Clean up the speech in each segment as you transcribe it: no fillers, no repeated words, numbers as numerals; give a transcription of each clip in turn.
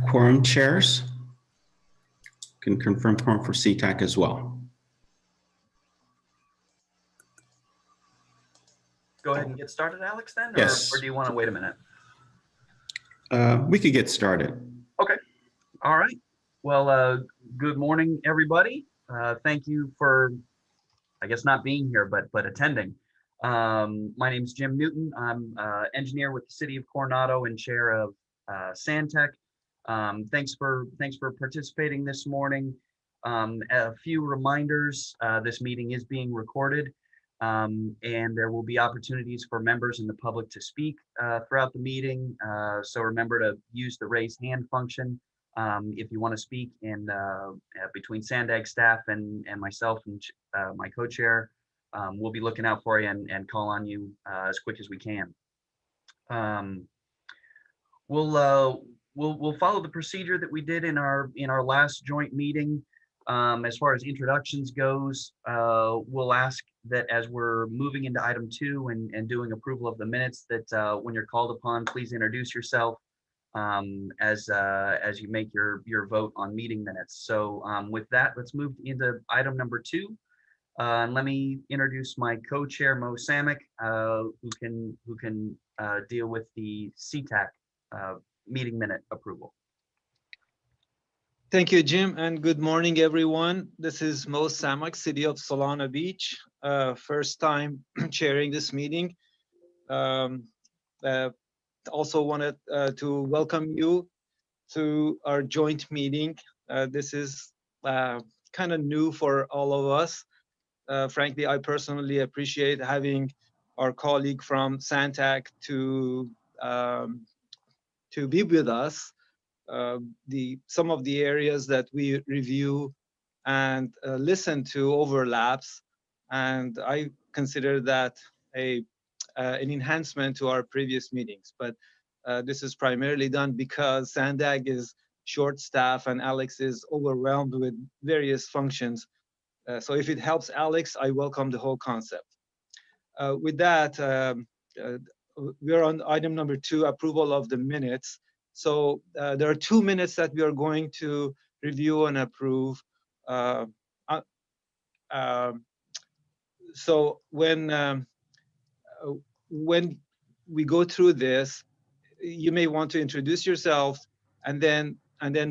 quorum chairs. Can confirm quorum for C-Tac as well. Go ahead and get started, Alex, then? Yes. Or do you want to wait a minute? We could get started. Okay. All right. Well, good morning, everybody. Thank you for, I guess, not being here, but attending. My name is Jim Newton. I'm engineer with the City of Coronado and chair of Sandtech. Thanks for participating this morning. A few reminders: this meeting is being recorded, and there will be opportunities for members and the public to speak throughout the meeting. So remember to use the raise hand function if you want to speak. And between Sandag staff and myself and my co-chair, we'll be looking out for you and call on you as quick as we can. We'll follow the procedure that we did in our last joint meeting. As far as introductions goes, we'll ask that as we're moving into item 2 and doing approval of the minutes, that when you're called upon, please introduce yourself as you make your vote on meeting minutes. So with that, let's move into item number 2. And let me introduce my co-chair, Mo Samick, who can deal with the C-Tac meeting minute approval. Thank you, Jim, and good morning, everyone. This is Mo Samick, City of Solana Beach. First time chairing this meeting. Also wanted to welcome you to our joint meeting. This is kind of new for all of us. Frankly, I personally appreciate having our colleague from Sandtech to be with us. Some of the areas that we review and listen to overlaps, and I consider that an enhancement to our previous meetings. But this is primarily done because Sandag is short-staffed and Alex is overwhelmed with various functions. So if it helps Alex, I welcome the whole concept. With that, we're on item number 2, approval of the minutes. So there are 2 minutes that we are going to review and approve. So when we go through this, you may want to introduce yourself and then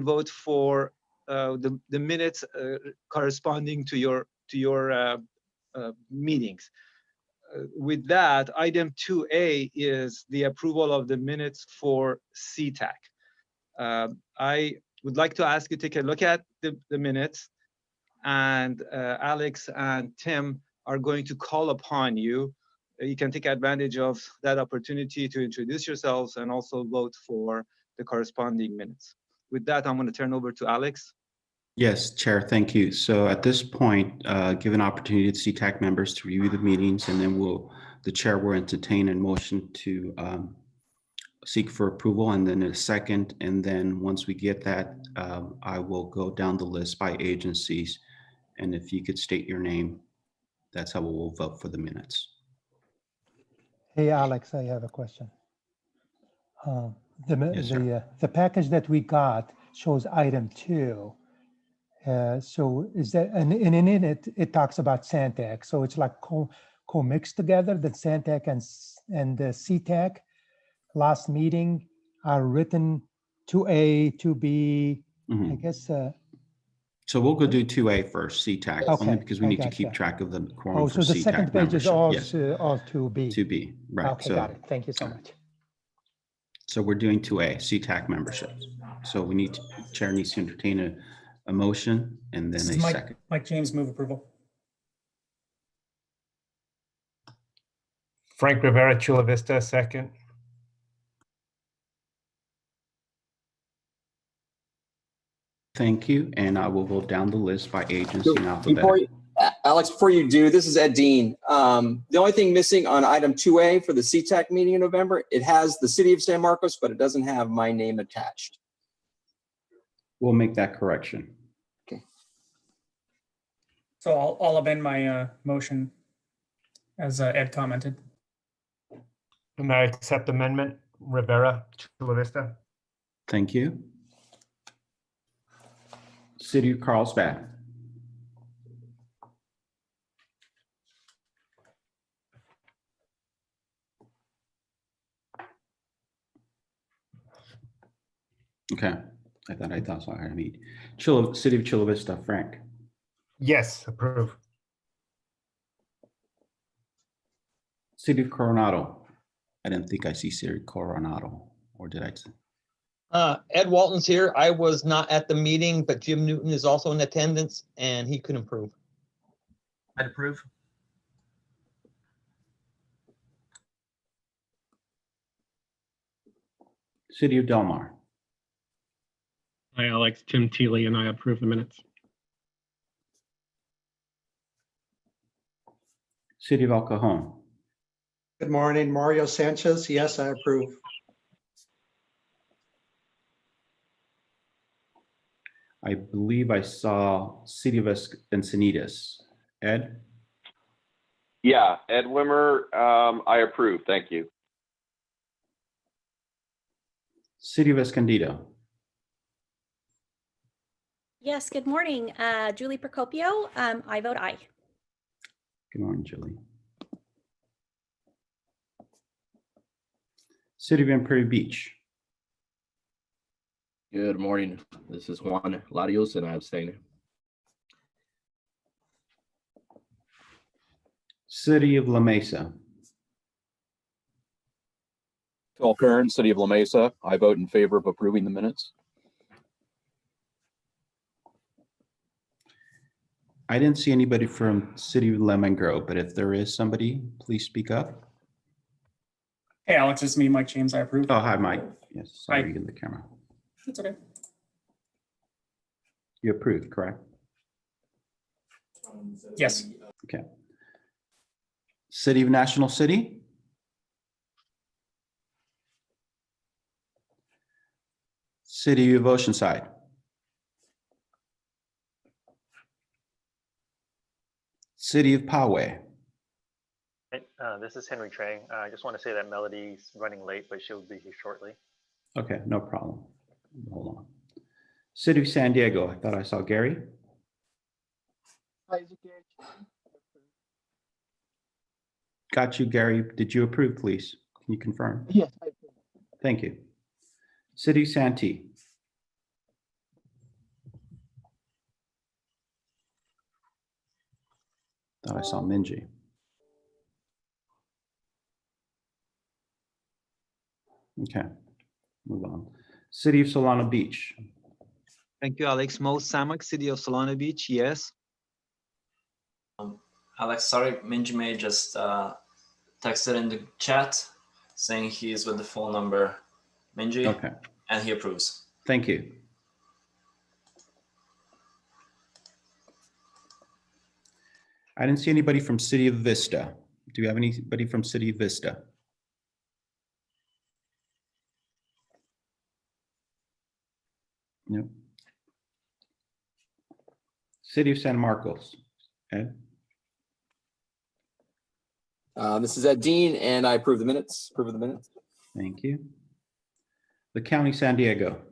vote for the minutes corresponding to your meetings. With that, item 2A is the approval of the minutes for C-Tac. I would like to ask you to take a look at the minutes, and Alex and Tim are going to call upon you. You can take advantage of that opportunity to introduce yourselves and also vote for the corresponding minutes. With that, I'm going to turn over to Alex. Yes, Chair, thank you. So at this point, give an opportunity to C-Tac members to review the meetings, and then the chair will entertain a motion to seek for approval, and then a second. And then once we get that, I will go down the list by agencies. And if you could state your name, that's how we'll vote for the minutes. Hey, Alex, I have a question. The package that we got shows item 2. So is that, and in it talks about Sandtech. So it's like co-mixed together, that Sandtech and the C-Tac last meeting are written 2A, 2B, I guess. So we'll go do 2A first, C-Tac, okay, only because we need to keep track of the quorum for so the C-Tac second page membership. is all, yes. all 2B. 2B, right. Okay, got it. Thank you so much. So we're doing 2A, C-Tac membership. So we need to, chair needs to entertain a motion and then a second. Mike James, move approval. Frank Rivera, Chula Vista, second. Thank you, and I will go down the list by agency and alphabetical. Alex, before you do, this is Ed Dean. The only thing missing on item 2A for the C-Tac meeting in November, it has the City of San Marcos, but it doesn't have my name attached. We'll make that correction. Okay. So I'll amend my motion as Ed commented. And I accept amendment, Rivera, Chula Vista. Thank you. City of Carlsbad. Okay, I thought so. I had to meet. Chula, City of Chula Vista, Frank. Yes, approve. City of Coronado. I didn't think I see City of Coronado, or did I? Ed Walton's here. I was not at the meeting, but Jim Newton is also in attendance and he could improve. I'd approve. City of Del Mar. Hi, Alex, Tim Teely, and I approve the minutes. City of El Cajon. Good morning, Mario Sanchez. Yes, I approve. I believe I saw City of Encinitas. Ed? Yeah, Ed Wimmer, I approve. Thank you. City of Escondido. Yes, good morning. Julie Procopio. I vote aye. Good morning, Julie. City of Imperial Beach. Good morning. This is Juan Larios, and I abstain. City of La Mesa. Phil Kern, City of La Mesa. I vote in favor of approving the minutes. I didn't see anybody from City of Lemon Grove, but if there is somebody, please speak up. Hey, Alex, it's me, Mike James. I approve. Oh, hi, Mike. Yes, sorry, Hi. you in the camera. That's okay. You approved, correct? Yes. Okay. City of National City? City of Oceanside? City of Poway? This is Henry Trang. I just want to say that Melody's running late, but she'll be here shortly. Okay, no problem. Hold on. City of San Diego, I thought I saw Gary. Got you, Gary. Did you approve, please? Can you confirm? Yes, I approve. Thank you. City of Santee. Thought I saw Minji. Okay, move on. City of Solana Beach. Thank you, Alex. Mo Samak, City of Solana Beach. Yes. Alex, sorry, Minji May just texted in the chat saying he is with the phone number Minji. Okay. And he approves. Thank you. I didn't see anybody from City of Vista. Do you have anybody from City of Vista? No. City of San Marcos. Ed? This is Ed Dean, and I approve the minutes. Approve of the minutes. Thank you. The County San Diego.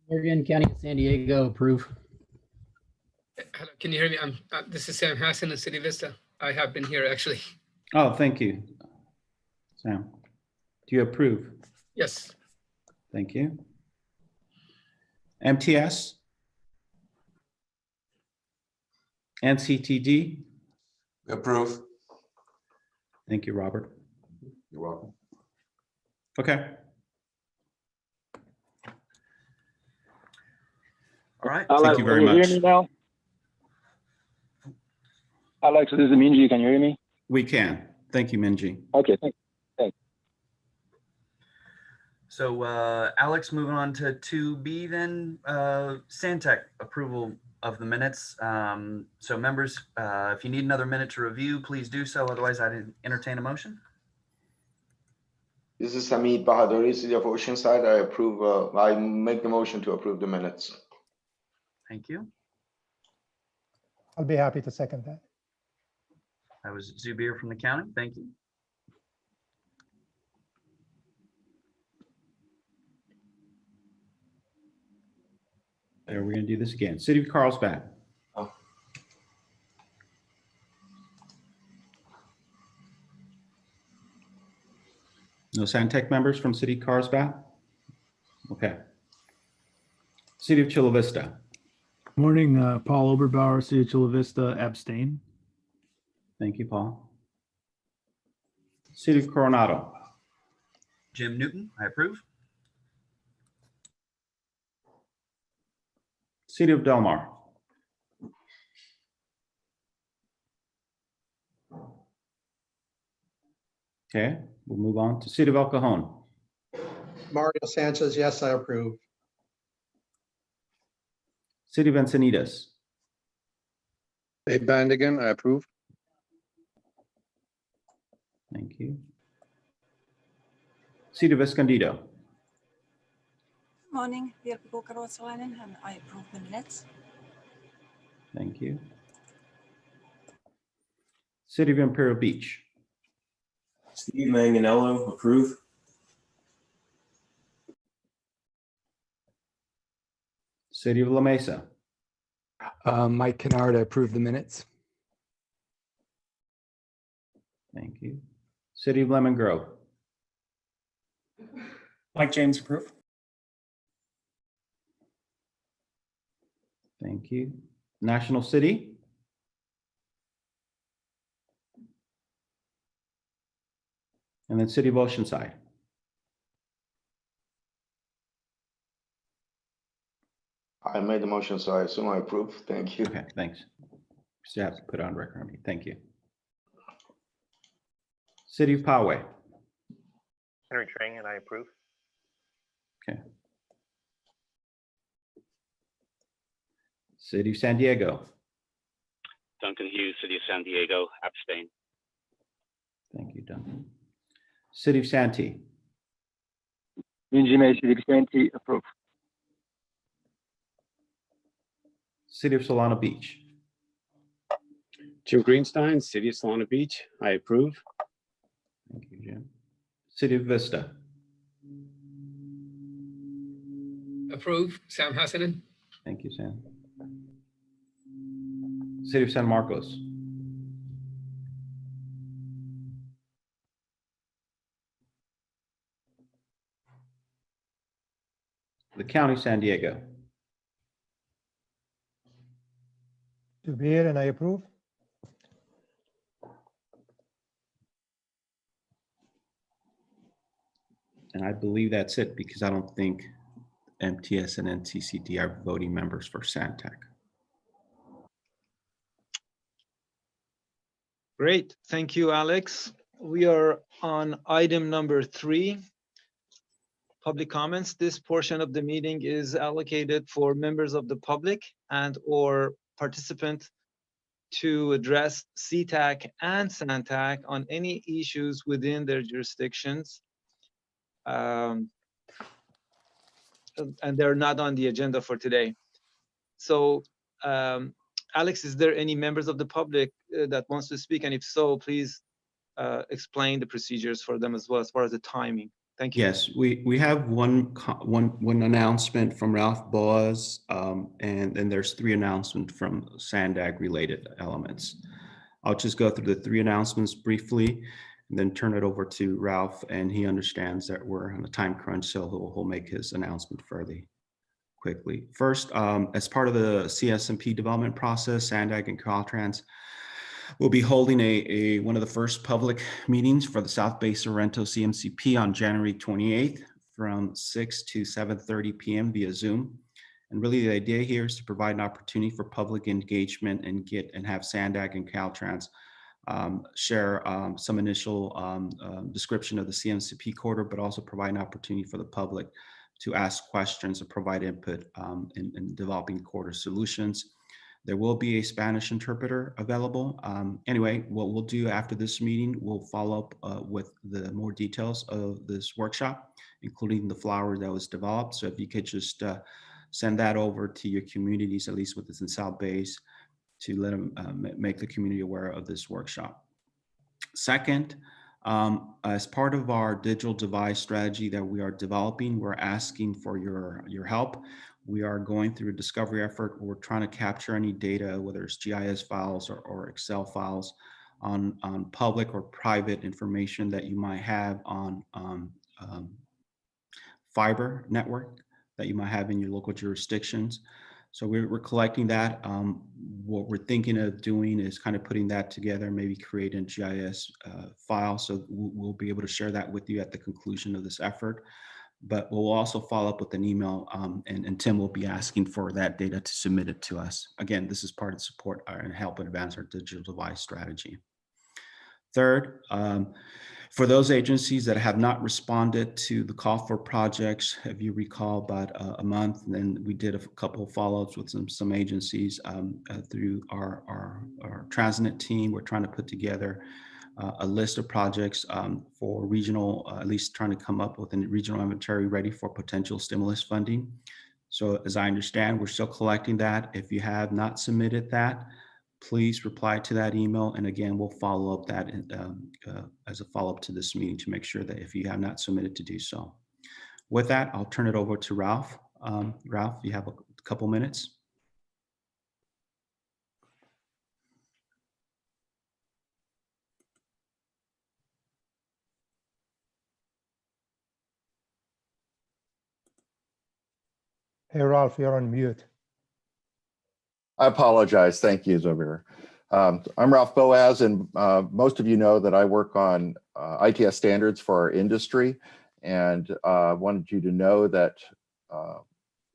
Oregon County of San Diego, approve. Hello, can you hear me? This is Sam Hassan in City Vista. I have been here actually. Oh, thank you, Sam. Do you approve? Yes. Thank you. MTS? NCTD? Approve. Thank you, Robert. You're welcome. Okay. All right. Thank you very much. Can you hear me now? Alex, this is Minji. Can you hear me? We can. Thank you, Minji. Okay, thanks. So Alex, moving on to 2B then, C-Tac approval of the minutes. So members, if you need another minute to review, please do so. Otherwise, I'd entertain a motion. This is Hamid Bahadori, City of Oceanside. I approve. I make the motion to approve the minutes. Thank you. I'll be happy to second that. That was Zubir from the county. Thank you. We're going to do this again. City of Carlsbad. Oh. No Santec members from City of Carlsbad? Okay. City of Chula Vista. Morning, Paul Oberbauer, City of Chula Vista, abstain. Thank you, Paul. City of Coronado. Jim Newton, I approve. City of Del Mar. Okay, we'll move on to City of El Cajon. Mario Sanchez, yes, I approve. City of Encinitas. Dave Bandigan, I approve. Thank you. City of Escondido. Morning, Virgo Karosalainen, and I approve the minutes. Thank you. City of Imperial Beach. Steve Manganello, approve. City of La Mesa. Mike Kennard, I approve the minutes. Thank you. City of Lemon Grove. Mike James, approve. Thank you. National City. And then City of Oceanside. I made the motion, so I assume I approve. Thank you. Okay, thanks. Just have to put it on record on me. Thank you. City of Poway. Henry Trang, and I approve. Okay. City of San Diego. Duncan Hughes, City of San Diego, abstain. Thank you, Duncan. City of Santee. Minji May, City of Santee, approve. City of Solana Beach. Jim Greenstein, City of Solana Beach, I approve. Thank you, Jim. City of Vista. Approve, Sam Hassanen. Thank you, Sam. City of San Marcos. The County of San Diego. To be here, and I approve. And I believe that's it because I don't think MTS and NCCD are voting members for Santec. Great, thank you, Alex. We are on item number 3, public comments. This portion of the meeting is allocated for members of the public and or participant to address C-Tac and Santec on any issues within their jurisdictions. And they're not on the agenda for today. So, Alex, is there any members of the public that wants to speak? And if so, please explain the procedures for them as well as far as the timing. Thank you. Yes, we have one announcement from Ralph Boaz, and then there's 3 announcements from Sandag related elements. I'll just go through the 3 announcements briefly and then turn it over to Ralph, and he understands that we're on a time crunch, so he'll make his announcement fairly quickly. First, as part of the CSMP development process, Sandag and Caltrans will be holding one of the first public meetings for the South Bay Sorrento CMCP on January 28th from 6 to 7:30 p.m. via Zoom. And really the idea here is to provide an opportunity for public engagement and have Sandag and Caltrans share some initial description of the CMCP quarter, but also provide an opportunity for the public to ask questions and provide input in developing quarter solutions. There will be a Spanish interpreter available. Anyway, what we'll do after this meeting, we'll follow up with the more details of this workshop, including the flower that was developed. So if you could just send that over to your communities, at least within South Bays, to let them make the community aware of this workshop. Second, As part of our digital device strategy that we are developing, we're asking for your help. We are going through a discovery effort. We're trying to capture any data, whether it's GIS files or Excel files, on public or private information that you might have on fiber network that you might have in your local jurisdictions. So we're collecting that. What we're thinking of doing is kind of putting that together, maybe create a GIS file. So we'll be able to share that with you at the conclusion of this effort. But we'll also follow up with an email, and Tim will be asking for that data to submit it to us. Again, this is part of support and help advance our digital device strategy. Third, for those agencies that have not responded to the call for projects, if you recall, about a month, and then we did a couple of follow-ups with some agencies through our Transnet team. We're trying to put together a list of projects for regional, at least trying to come up with a regional inventory ready for potential stimulus funding. So as I understand, we're still collecting that. If you have not submitted that, please reply to that email. And again, we'll follow up that as a follow-up to this meeting to make sure that if you have not submitted to do so. With that, I'll turn it over to Ralph. Ralph, you have a couple minutes. Hey, Ralph, you're on mute. I apologize. Thank you, Zobir. I'm Ralph Boaz, and most of you know that I work on ITS standards for our industry, and wanted you to know that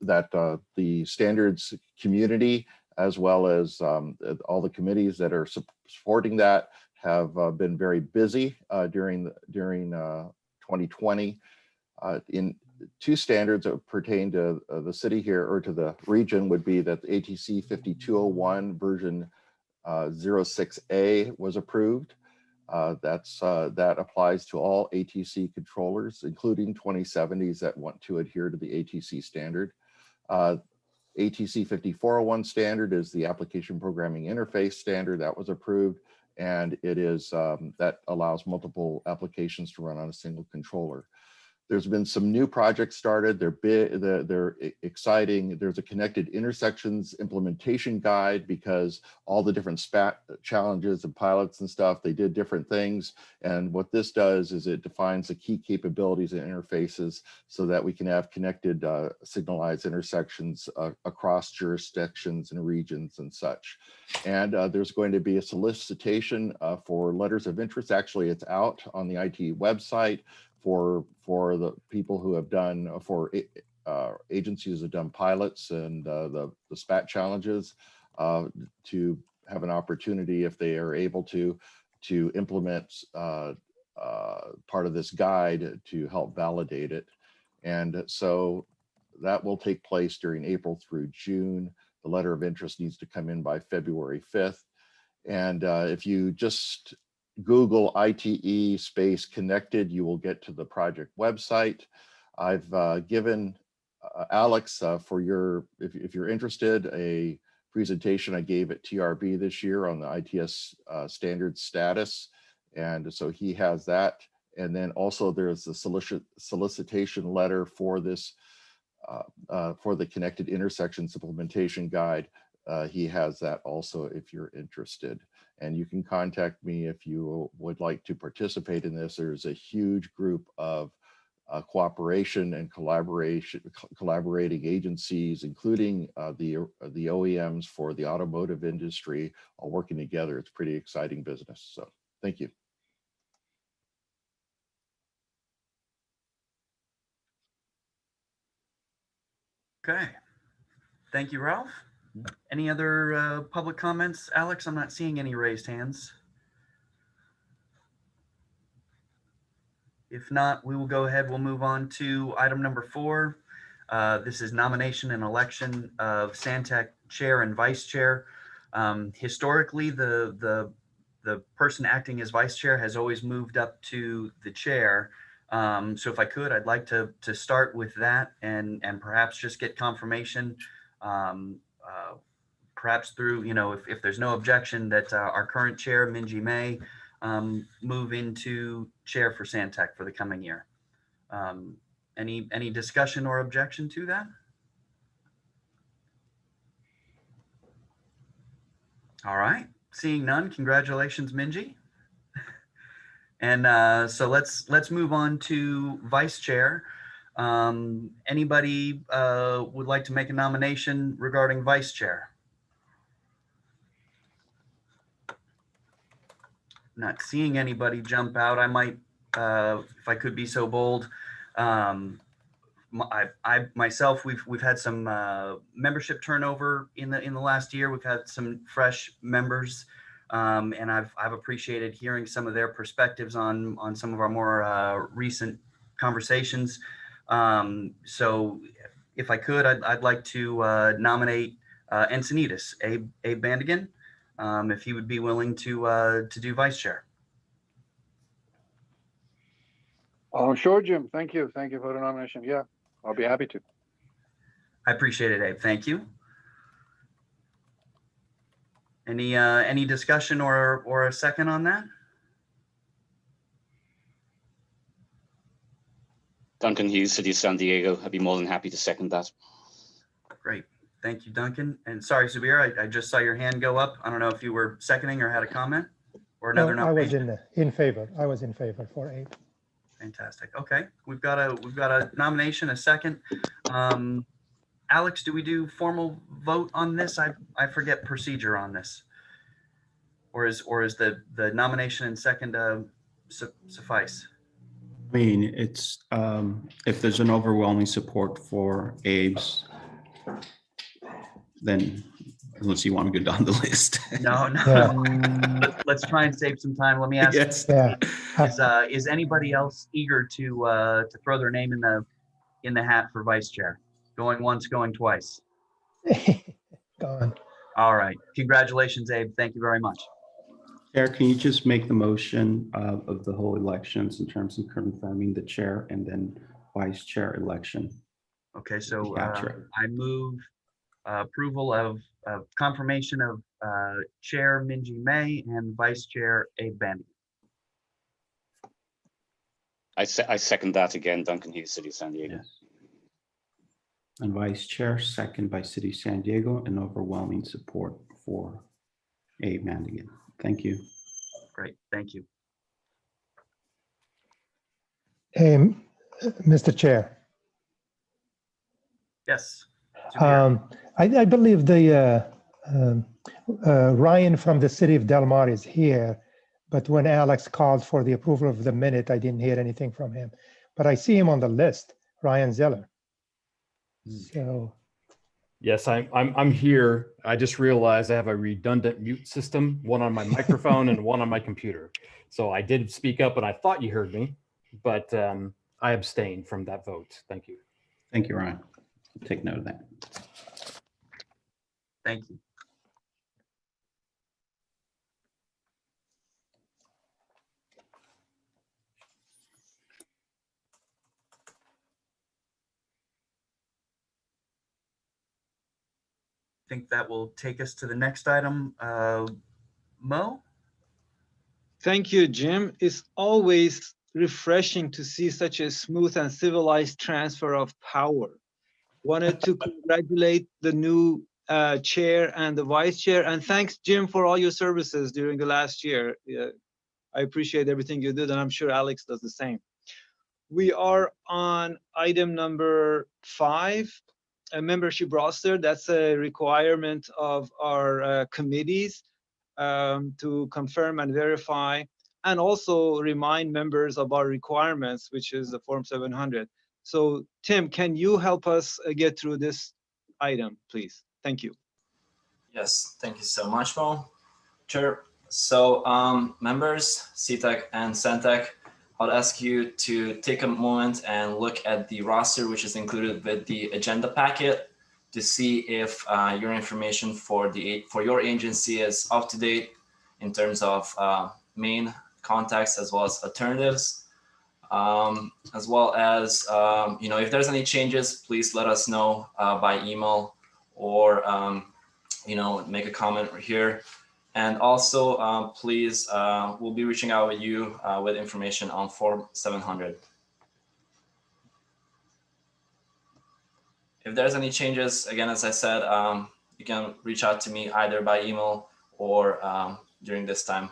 the standards community, as well as all the committees that are supporting that, have been very busy during 2020. In two standards that pertain to the city here, or to the region, would be that the ATC 5201 version 06A was approved. That applies to all ATC controllers, including 2070s that want to adhere to the ATC standard. ATC 5401 standard is the application programming interface standard that was approved, and it is that allows multiple applications to run on a single controller. There's been some new projects started. They're exciting. There's a connected intersections implementation guide, because all the different SPAT challenges and pilots and stuff, they did different things. And what this does is it defines the key capabilities and interfaces so that we can have connected signalized intersections across jurisdictions and regions and such. And there's going to be a solicitation for letters of interest. Actually, it's out on the IT website for the people who have done, for agencies that have done pilots and the SPAT challenges, to have an opportunity, if they are able to implement part of this guide to help validate it. And so that will take place during April through June. The letter of interest needs to come in by February 5th. And if you just Google ITE space connected, you will get to the project website. I've given Alex, for your, if you're interested, a presentation I gave at TRB this year on the ITS standard status. And so he has that. And then also there's the solicitation letter for this, for the connected intersections implementation guide. He has that also if you're interested. And you can contact me if you would like to participate in this. There's a huge group of cooperation and collaborating agencies, including the OEMs for the automotive industry, all working together. It's pretty exciting business. So thank you. Okay. Thank you, Ralph. Any other public comments? Alex, I'm not seeing any raised hands. If not, we will go ahead. We'll move on to item number 4. This is nomination and election of C-Tac chair and vice chair. Historically, the person acting as vice chair has always moved up to the chair. So if I could, I'd like to start with that and perhaps just get confirmation, perhaps through, if there's no objection, that our current chair, Minji May, move into chair for C-Tac for the coming year. Any discussion or objection to that? All right, seeing none, congratulations, Minji. And so let's move on to vice chair. Anybody would like to make a nomination regarding vice chair? Not seeing anybody jump out. I might, if I could be so bold, I myself, we've had some membership turnover in the last year. We've had some fresh members, and I've appreciated hearing some of their perspectives on some of our more recent conversations. So if I could, I'd like to nominate Encinitas, Abe Bandigan, if he would be willing to do vice chair. Sure, Jim. Thank you. Thank you for the nomination. Yeah, I'll be happy to. I appreciate it, Abe. Thank you. Any discussion or a second on that? Duncan Hughes, City of San Diego. I'd be more than happy to second that. Great. Thank you, Duncan. And sorry, Zubir, I just saw your hand go up. I don't know if you were seconding or had a comment or another No, I was nomination. in favor. I was in favor for Abe. Fantastic. Okay, we've got a nomination, a second. Alex, do we do formal vote on this? I forget procedure on this. Or is the nomination and second suffice? I mean, it's if there's an overwhelming support for Abe's, then unless you want to go down the list. No. Let's try and save some time. Let me ask. Yes. Yeah. Is anybody else eager to throw their name in the hat for vice chair? Going once, going twice. Gone. All right. Congratulations, Abe. Thank you very much. Chair, can you just make the motion of the whole elections in terms of confirming the chair and then vice chair election? Okay, so Capture. I move approval of confirmation of Chair Minji May and Vice Chair Abe Bandy. I second that again, Duncan Hughes, City of San Diego. Yes. And vice chair, second by City of San Diego, and overwhelming support for Abe Mandigan. Thank you. Great, thank you. Mr. Chair. Yes. I believe the Ryan from the city of Del Mar is here, but when Alex called for the approval of the minute, I didn't hear anything from him. But I see him on the list, Ryan Zeller. So. Yes, I'm here. I just realized I have a redundant mute system, one on my microphone and one on my computer. So I did speak up and I thought you heard me, but I abstained from that vote. Thank you. Thank you, Ryan. Take note of that. Thank you. I think that will take us to the next item. Mo? Thank you, Jim. It's always refreshing to see such a smooth and civilized transfer of power. Wanted to congratulate the new chair and the vice chair, and thanks, Jim, for all your services during the last year. I appreciate everything you did, and I'm sure Alex does the same. We are on item number 5, a membership roster. That's a requirement of our committees to confirm and verify, and also remind members of our requirements, which is the Form 700. So Tim, can you help us get through this item, please? Thank you. Yes, thank you so much, Mo. Sure. So members, C-Tac and C-Tac, I'll ask you to take a moment and look at the roster, which is included with the agenda packet, to see if your information for your agency is up to date in terms of main contacts as well as alternatives, as well as if there's any changes, please let us know by email or make a comment here. And also, please, we'll be reaching out with you with information on Form 700. If there's any changes, again, as I said, you can reach out to me either by email or during this time.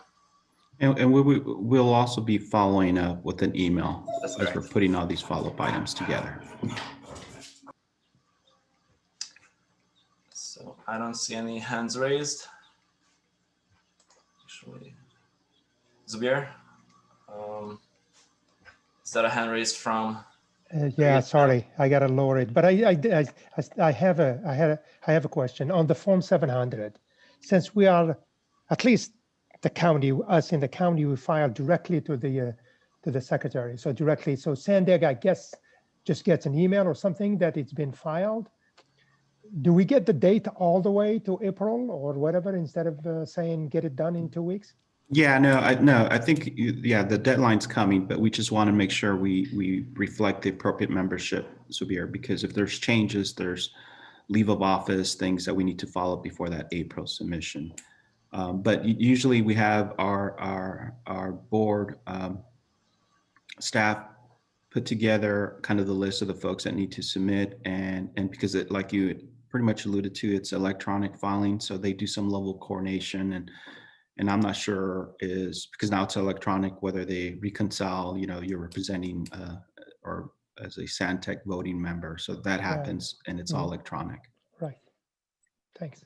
And we'll also be following up with an email That's as correct. we're putting all these follow-up items together. So I don't see any hands raised. Actually, Zubir, is that a hand raised from? Yeah, sorry, I gotta lower it. But I have a question on the Form 700. Since we are, at least the county, us in the county, we file directly to the secretary. So directly, so Sandig, I guess, just gets an email or something that it's been filed. Do we get the date all the way to April or whatever instead of saying get it done in 2 weeks? Yeah, no, I think, yeah, the deadline's coming, but we just want to make sure we reflect the appropriate membership, Zubir, because if there's changes, there's leave of office, things that we need to follow before that April submission. But usually we have our board staff put together kind of the list of the folks that need to submit, and because it, like you pretty much alluded to, it's electronic filing, so they do some level of coordination, and I'm not sure is, because now it's electronic, whether they reconcile, you know, you're representing or as a Santec voting member. So that happens and it's all electronic. Right. Thanks.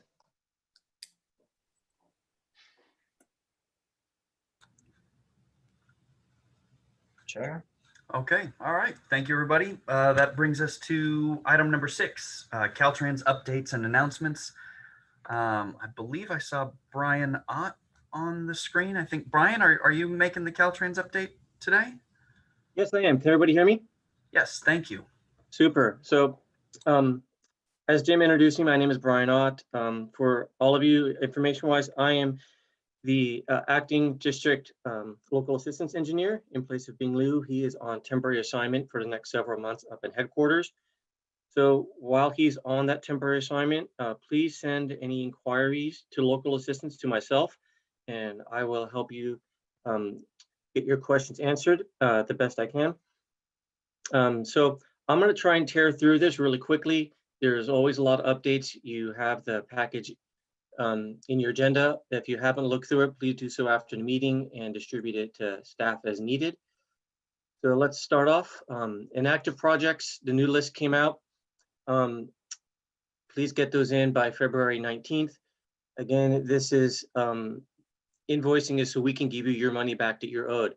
Chair. Okay, all right. Thank you, everybody. That brings us to item number 6, Caltrans updates and announcements. I believe I saw Brian Ott on the screen. I think, Brian, are you making the Caltrans update today? Yes, I am. Can everybody hear me? Yes, thank you. Super. So as Jim introduced me, my name is Brian Ott. For all of you, information-wise, I am the acting district local assistance engineer in place of Bing Liu. He is on temporary assignment for the next several months up in headquarters. So while he's on that temporary assignment, please send any inquiries to local assistance to myself, and I will help you get your questions answered the best I can. So I'm going to try and tear through this really quickly. There's always a lot of updates. You have the package in your agenda. If you haven't looked through it, please do so after the meeting and distribute it to staff as needed. So let's start off. Inactive projects, the new list came out. Please get those in by February 19th. Again, this is invoicing is so we can give you your money back that you're owed.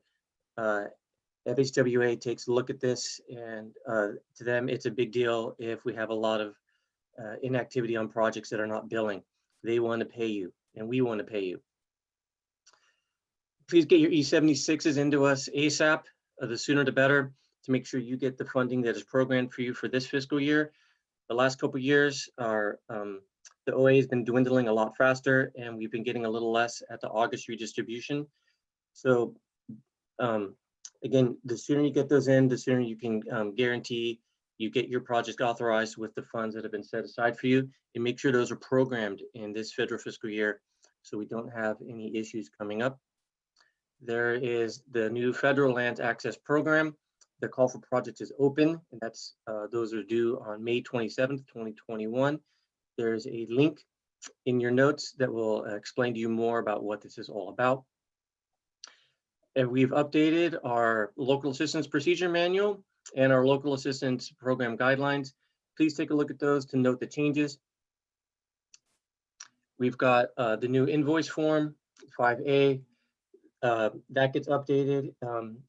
FHWA takes a look at this, and to them, it's a big deal if we have a lot of inactivity on projects that are not billing. They want to pay you, and we want to pay you. Please get your E76s into us ASAP. The sooner the better, to make sure you get the funding that is programmed for you for this fiscal year. The last couple of years, the OA has been dwindling a lot faster, and we've been getting a little less at the August redistribution. So again, the sooner you get those in, the sooner you can guarantee you get your project authorized with the funds that have been set aside for you, and make sure those are programmed in this federal fiscal year so we don't have any issues coming up. There is the new federal land access program. The call for projects is open, and that's those are due on May 27th, 2021. There's a link in your notes that will explain to you more about what this is all about. And we've updated our local assistance procedure manual and our local assistance program guidelines. Please take a look at those to note the changes. We've got the new invoice form, 5A. That gets updated.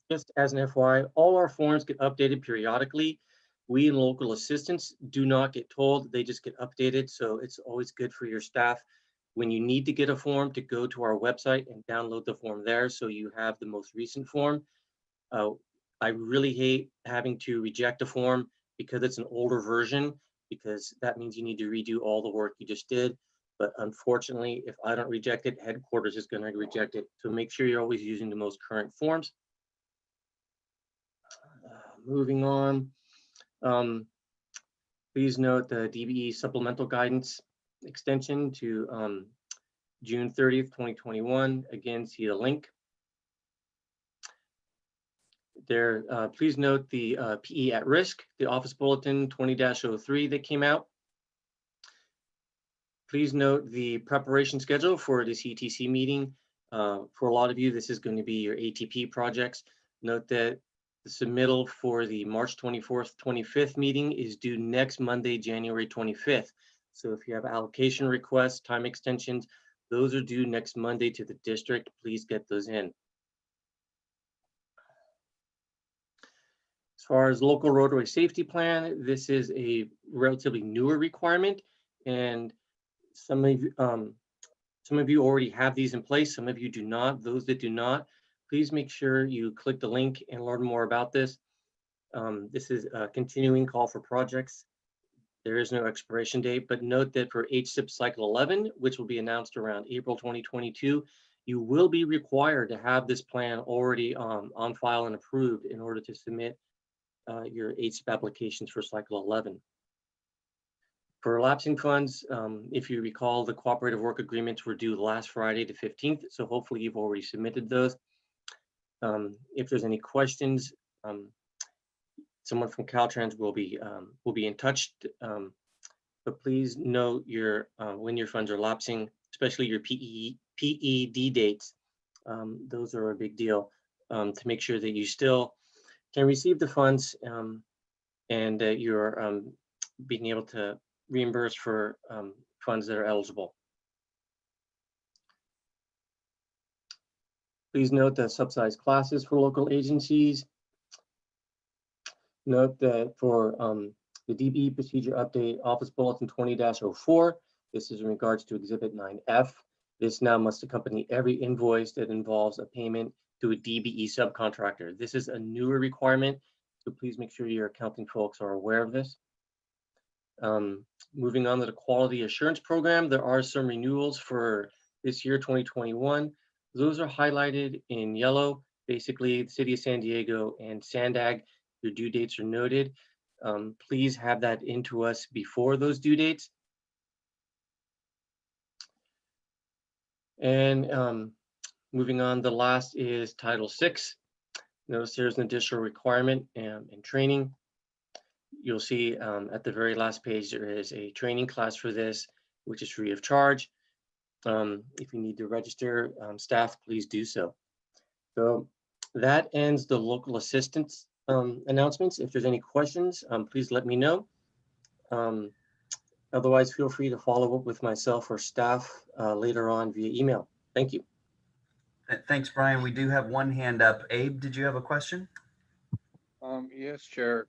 Just as an FYI, all our forms get updated periodically. We in local assistance do not get told, they just get updated. So it's always good for your staff when you need to get a form to go to our website and download the form there so you have the most recent form. I really hate having to reject a form because it's an older version, because that means you need to redo all the work you just did. But unfortunately, if I don't reject it, headquarters is going to reject it. So make sure you're always using the most current forms. Moving on. Please note the DBE supplemental guidance extension to June 30th, 2021. Again, see the link. There, please note the PE at risk, the Office Bulletin 20-03 that came out. Please note the preparation schedule for this ETC meeting. For a lot of you, this is going to be your ATP projects. Note that the submittal for the March 24th, 25th meeting is due next Monday, January 25th. So if you have allocation requests, time extensions, those are due next Monday to the district. Please get those in. As far as local roadway safety plan, this is a relatively newer requirement, and some of you already have these in place. Some of you do not. Those that do not, please make sure you click the link and learn more about this. This is a continuing call for projects. There is no expiration date, but note that for HSIP Cycle 11, which will be announced around April 2022, you will be required to have this plan already on file and approved in order to submit your HSIP applications for Cycle 11. For lapsing funds, if you recall, the cooperative work agreements were due last Friday, the 15th, so hopefully you've already submitted those. If there's any questions, someone from Caltrans will be in touch. But please note your when your funds are lapsing, especially your PED dates. Those are a big deal to make sure that you still can receive the funds and that you're being able to reimburse for funds that are eligible. Please note the subsidized classes for local agencies. Note that for the DBE procedure update, Office Bulletin 20-04, this is in regards to Exhibit 9F. This now must accompany every invoice that involves a payment to a DBE subcontractor. This is a newer requirement, so please make sure your accounting folks are aware of this. Moving on to the quality assurance program, there are some renewals for this year, 2021. Those are highlighted in yellow. Basically, the City of San Diego and SANDAG, your due dates are noted. Please have that into us before those due dates. And moving on, the last is Title VI. Notice there's an additional requirement in training. You'll see at the very last page, there is a training class for this, which is free of charge. If you need to register staff, please do so. So that ends the local assistance announcements. If there's any questions, please let me know. Otherwise, feel free to follow up with myself or staff later on via email. Thank you. Thanks, Brian. We do have one hand up. Abe, did you have a question? Yes, Chair.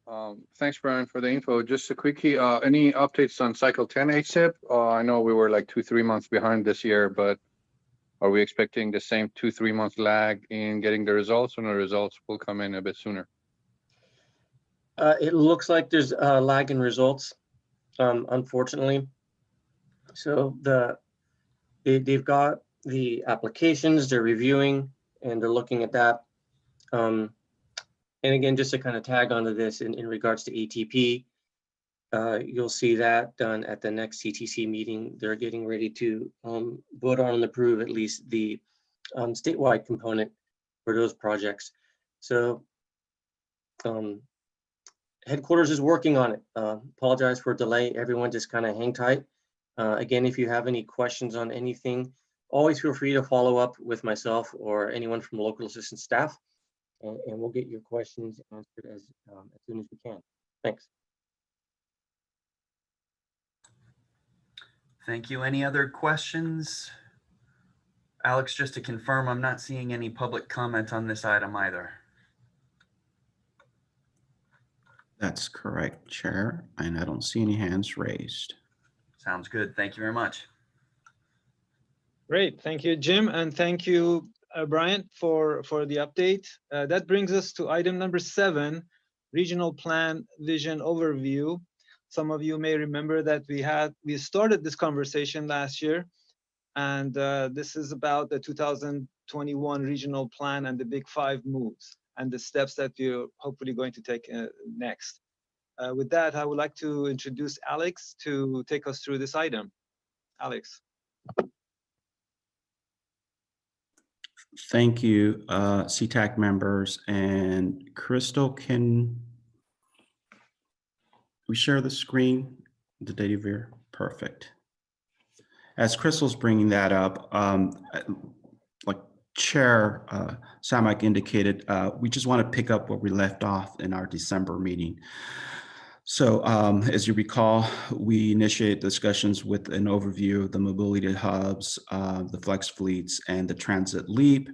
Thanks, Brian, for the info. Just a quickie, any updates on Cycle 10 HSIP? I know we were like 2-3 months behind this year, but are we expecting the same 2-3 month lag in getting the results, or the results will come in a bit sooner? It looks like there's a lag in results, unfortunately. So they've got the applications, they're reviewing, and they're looking at that. And again, just to kind of tag onto this in regards to ATP, you'll see that done at the next CTC meeting. They're getting ready to vote on and approve at least the statewide component for those projects. So headquarters is working on it. Apologize for delay. Everyone just kind of hang tight. Again, if you have any questions on anything, always feel free to follow up with myself or anyone from local assistance staff, and we'll get your questions answered as soon as we can. Thanks. Thank you. Any other questions? Alex, just to confirm, I'm not seeing any public comment on this item either. That's correct, Chair, and I don't see any hands raised. Sounds good. Thank you very much. Great. Thank you, Jim. And thank you, Brian, for the update. That brings us to item number 7, Regional Plan Vision Overview. Some of you may remember that we started this conversation last year, and this is about the 2021 regional plan and the big 5 moves and the steps that you're hopefully going to take next. With that, I would like to introduce Alex to take us through this item. Alex. Thank you, C-Tac members. And Crystal, can we share the screen, the data viewer? Perfect. As Crystal's bringing that up, like Chair Samak indicated, we just want to pick up where we left off in our December meeting. So as you recall, we initiated discussions with an overview of the mobility hubs, the flex fleets, and the transit leap.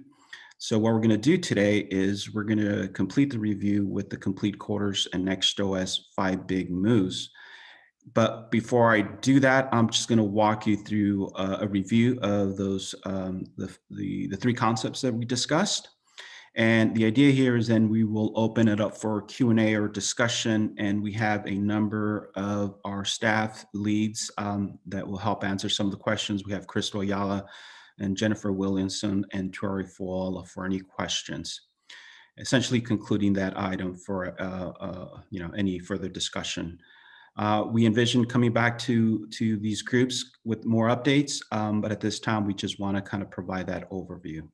So what we're going to do today is we're going to complete the review with the complete quarters and next OS 5 big moves. But before I do that, I'm just going to walk you through a review of those the three concepts that we discussed. And the idea here is then we will open it up for Q&A or discussion, and we have a number of our staff leads that will help answer some of the questions. We have Crystal Ayala and Jennifer Williamson and Tori Fuala for any questions. Essentially concluding that item for any further discussion. We envision coming back to these groups with more updates, but at this time we just want to kind of provide that overview.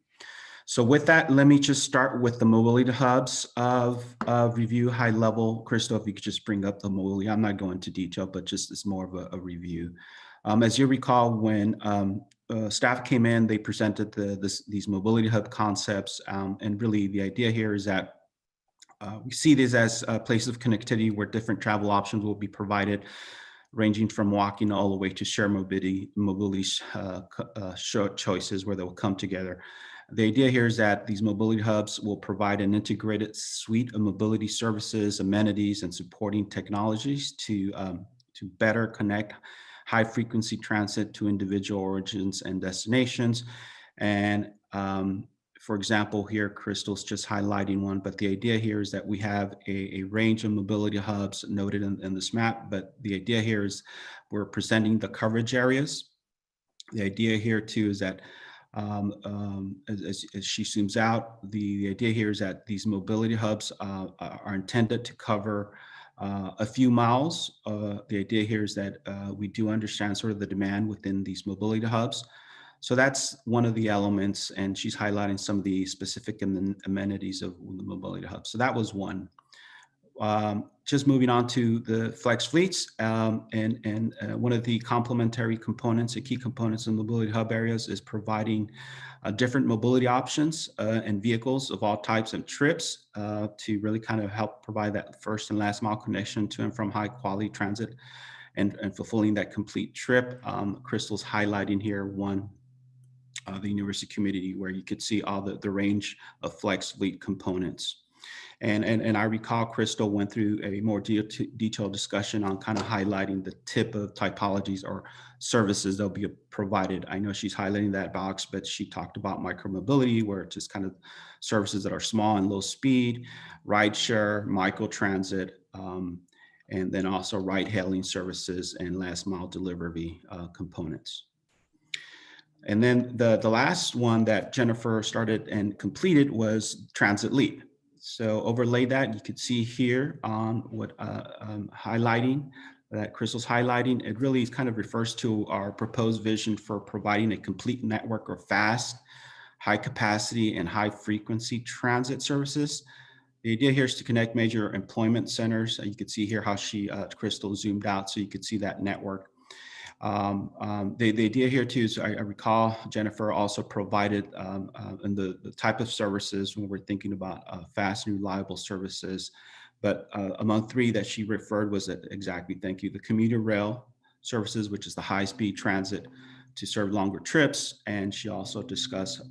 So with that, let me just start with the mobility hubs of review, high level. Crystal, if you could just bring up the mobility. I'm not going into detail, but just as more of a review. As you recall, when staff came in, they presented these mobility hub concepts. And really the idea here is that we see these as places of connectivity where different travel options will be provided, ranging from walking all the way to shared mobility choices where they'll come together. The idea here is that these mobility hubs will provide an integrated suite of mobility services, amenities, and supporting technologies to better connect high frequency transit to individual origins and destinations. And for example, here, Crystal's just highlighting one, but the idea here is that we have a range of mobility hubs noted in this map, but the idea here is we're presenting the coverage areas. The idea here too is that as she zooms out, the idea here is that these mobility hubs are intended to cover a few miles. The idea here is that we do understand sort of the demand within these mobility hubs. So that's one of the elements, and she's highlighting some of the specific amenities of the mobility hub. So that was one. Just moving on to the flex fleets, and one of the complementary components, the key components of mobility hub areas is providing different mobility options and vehicles of all types and trips to really kind of help provide that first and last mile connection to and from high quality transit and fulfilling that complete trip. Crystal's highlighting here one, the university community, where you could see all the range of flex fleet components. And I recall Crystal went through a more detailed discussion on kind of highlighting the tip of typologies or services that'll be provided. I know she's highlighting that box, but she talked about micromobility, where it's just kind of services that are small and low speed, rideshare, microtransit, and then also ride hailing services and last mile delivery components. And then the last one that Jennifer started and completed was Transit Leap. So overlay that, you could see here on what highlighting that Crystal's highlighting. It really kind of refers to our proposed vision for providing a complete network of fast, high capacity, and high frequency transit services. The idea here is to connect major employment centers. You could see here how Crystal zoomed out, so you could see that network. The idea here too is I recall Jennifer also provided in the type of services when we're thinking about fast and reliable services, but among three that she referred was exactly, thank you, the commuter rail services, which is the high-speed transit to serve longer trips. And she also discussed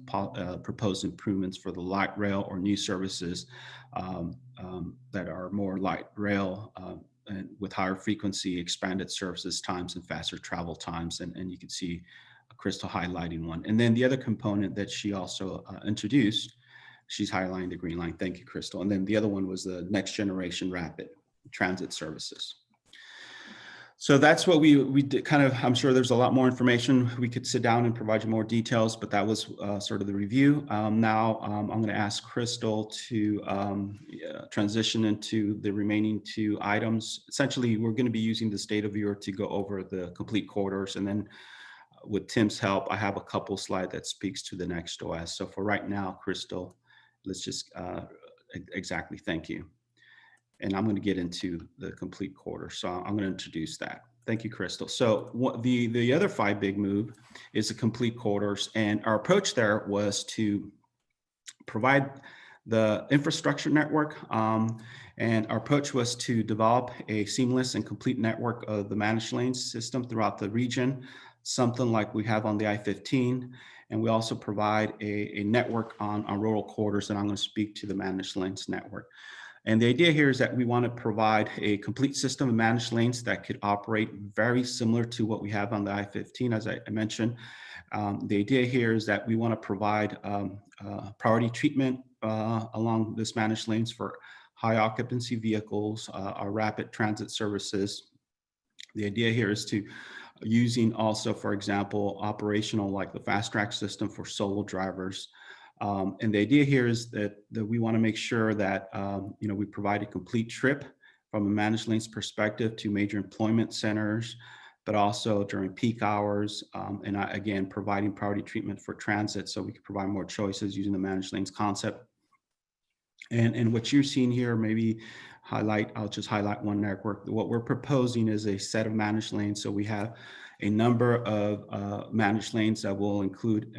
proposed improvements for the light rail or new services that are more light rail and with higher frequency, expanded services times and faster travel times. And you can see Crystal highlighting one. And then the other component that she also introduced, she's highlighting the green line. Thank you, Crystal. And then the other one was the next generation rapid transit services. So that's what we did kind of, I'm sure there's a lot more information. We could sit down and provide you more details, but that was sort of the review. Now I'm going to ask Crystal to transition into the remaining two items. Essentially, we're going to be using this data viewer to go over the complete corridors, and then with Tim's help, I have a couple slides that speaks to the next OS. So for right now, Crystal, let's just exactly, thank you. And I'm going to get into the complete quarter. So I'm going to introduce that. Thank you, Crystal. So what the other 5 big move is the complete quarters. And our approach there was to provide the infrastructure network. And our approach was to develop a seamless and complete network of the managed lanes system throughout the region, something like we have on the I-15. And we also provide a network on rural corridors, and I'm going to speak to the managed lanes network. And the idea here is that we want to provide a complete system of managed lanes that could operate very similar to what we have on the I-15, as I mentioned. The idea here is that we want to provide priority treatment along this managed lanes for high occupancy vehicles, our rapid transit services. The idea here is to using also, for example, operational like the fast track system for solo drivers. And the idea here is that we want to make sure that we provide a complete trip from a managed lanes perspective to major employment centers, but also during peak hours, and again, providing priority treatment for transit so we can provide more choices using the managed lanes concept. And what you're seeing here, maybe I'll just highlight one network. What we're proposing is a set of managed lanes. So we have a number of managed lanes that will include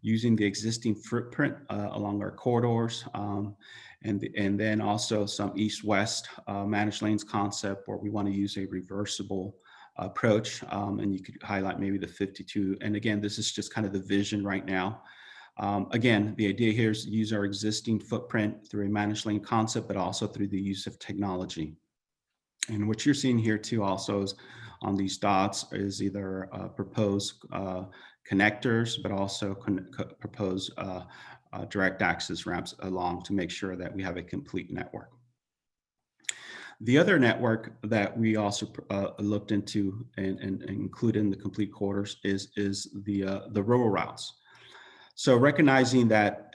using the existing footprint along our corridors, and then also some east-west managed lanes concept where we want to use a reversible approach, and you could highlight maybe the 52. And again, this is just kind of the vision right now. Again, the idea here is to use our existing footprint through a managed lane concept, but also through the use of technology. And what you're seeing here too also is on these dots is either proposed connectors, but also proposed direct access ramps along to make sure that we have a complete network. The other network that we also looked into and included in the complete quarters is the rural routes. So recognizing that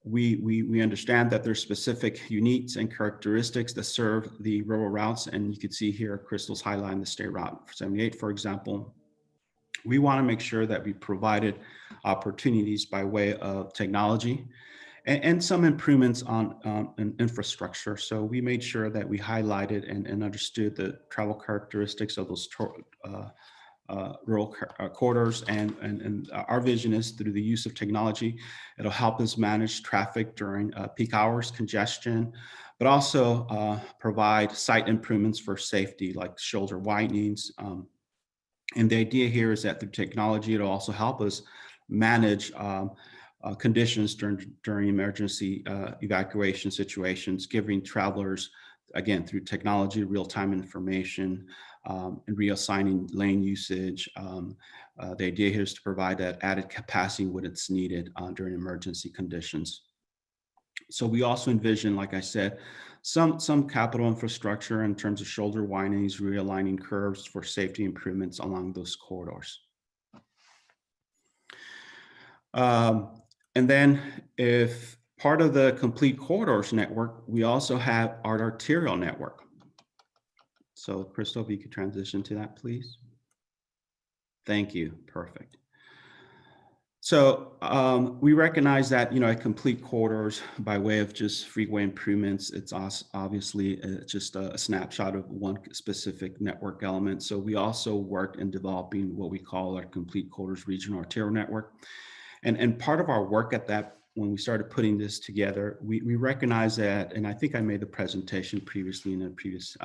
we understand that there's specific uniques and characteristics that serve the rural routes, and you can see here Crystal's highlighting the State Route 78, for example. We want to make sure that we provided opportunities by way of technology and some improvements on infrastructure. So we made sure that we highlighted and understood the travel characteristics of those rural corridors, and our vision is through the use of technology, it'll help us manage traffic during peak hours, congestion, but also provide site improvements for safety like shoulder widenings. And the idea here is that through technology, it'll also help us manage conditions during emergency evacuation situations, giving travelers, again, through technology, real-time information, and reassigning lane usage. The idea here is to provide that added capacity when it's needed during emergency conditions. So we also envision, like I said, some capital infrastructure in terms of shoulder windings, realigning curves for safety improvements along those corridors. And then if part of the complete corridors network, we also have our arterial network. So Crystal, if you could transition to that, please. Thank you, perfect. So we recognize that, a complete corridors by way of just freeway improvements, it's obviously just a snapshot of one specific network element. So we also worked in developing what we call our complete corridors regional arterial network. And part of our work at that, when we started putting this together, we recognize that, and I think I made the presentation previously in a previous,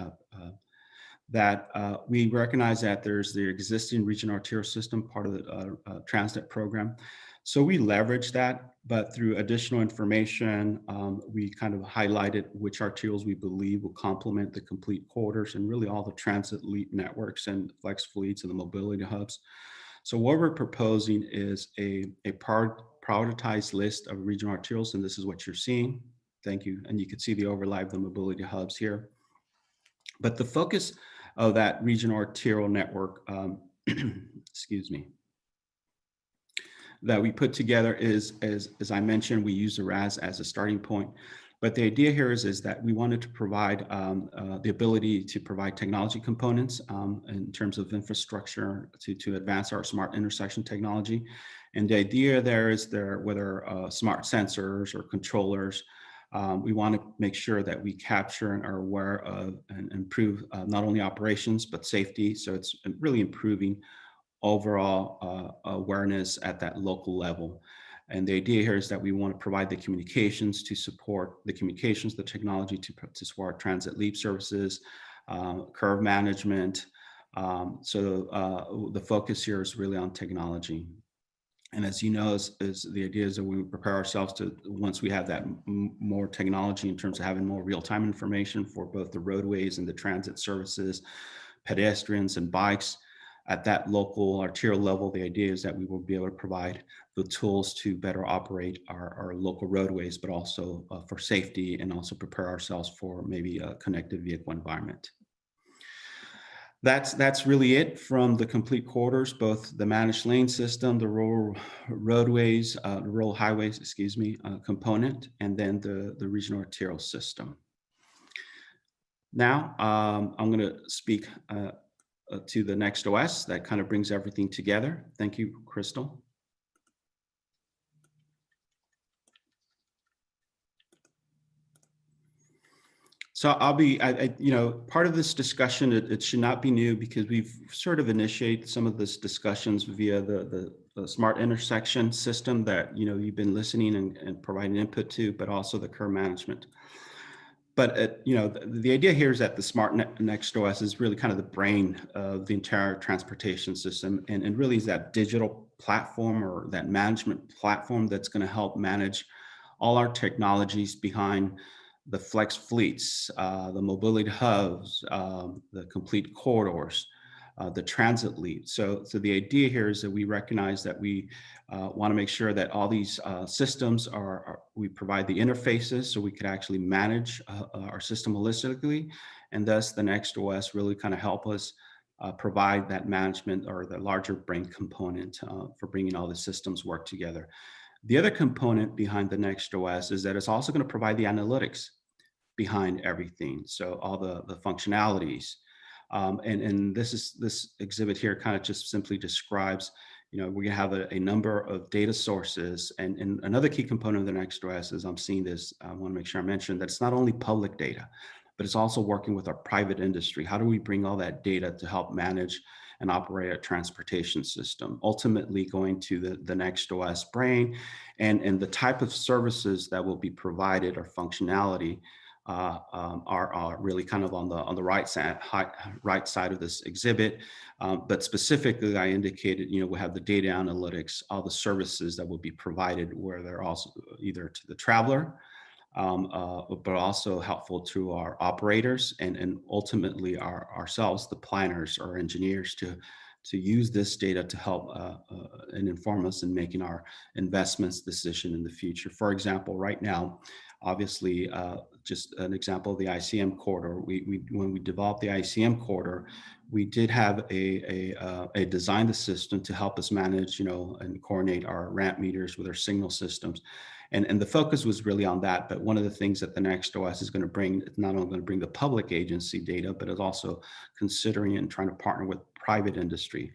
that we recognize that there's the existing regional arterial system, part of the Transnet program. So we leverage that, but through additional information, we kind of highlighted which arterials we believe will complement the complete corridors and really all the transit lead networks and flex fleets and the mobility hubs. So what we're proposing is a prioritized list of regional arterials, and this is what you're seeing. Thank you. And you can see the overlay of the mobility hubs here. But the focus of that regional arterial network, excuse me, that we put together is, as I mentioned, we use the RAS as a starting point. But the idea here is that we wanted to provide the ability to provide technology components in terms of infrastructure to advance our smart intersection technology. And the idea there is whether smart sensors or controllers, we want to make sure that we capture and are aware of and improve not only operations, but safety. So it's really improving overall awareness at that local level. And the idea here is that we want to provide the communications to support the communications, the technology to support transit leap services, curve management. So the focus here is really on technology. And as you know, is the idea is that we prepare ourselves to, once we have that more technology in terms of having more real-time information for both the roadways and the transit services, pedestrians and bikes, at that local arterial level, the idea is that we will be able to provide the tools to better operate our local roadways, but also for safety, and also prepare ourselves for maybe a connected vehicle environment. That's really it from the complete corridors, both the managed lane system, the rural roadways, the rural highways, excuse me, component, and then the regional arterial system. Now, I'm going to speak to the next OS that kind of brings everything together. Thank you, Crystal. So I'll be, you know, part of this discussion, it should not be new because we've sort of initiated some of this discussions via the smart intersection system that, you know, you've been listening and providing input to, but also the curve management. But, you know, the idea here is that the Smart Next OS is really kind of the brain of the entire transportation system, and really is that digital platform or that management platform that's going to help manage all our technologies behind the flex fleets, the mobility hubs, the complete corridors, the transit lead. So the idea here is that we recognize that we want to make sure that all these systems we provide the interfaces so we could actually manage our system holistically, and thus the Next OS really kind of help us provide that management or the larger brain component for bringing all the systems work together. The other component behind the Next OS is that it's also going to provide the analytics behind everything. So all the functionalities. And this exhibit here kind of just simply describes, you know, we're gonna have a number of data sources, and another key component of the Next OS is I'm seeing this, I wanna make sure I mention that it's not only public data, but it's also working with our private industry. How do we bring all that data to help manage and operate a transportation system, ultimately going to the Next OS brain, and the type of services that will be provided or functionality are really kind of on the right side of this exhibit. But specifically, I indicated, you know, we have the data analytics, all the services that will be provided, where they're also either to the traveler, but also helpful to our operators and ultimately ourselves, the planners or engineers, to use this data to help and inform us in making our investments decision in the future. For example, right now, obviously, just an example of the ICM corridor. When we developed the ICM corridor, we did have a design the system to help us manage, you know, and coordinate our ramp meters with our signal systems. And the focus was really on that. But one of the things that the Next OS is going to bring, it's not only going to bring the public agency data, but it's also considering and trying to partner with private industry.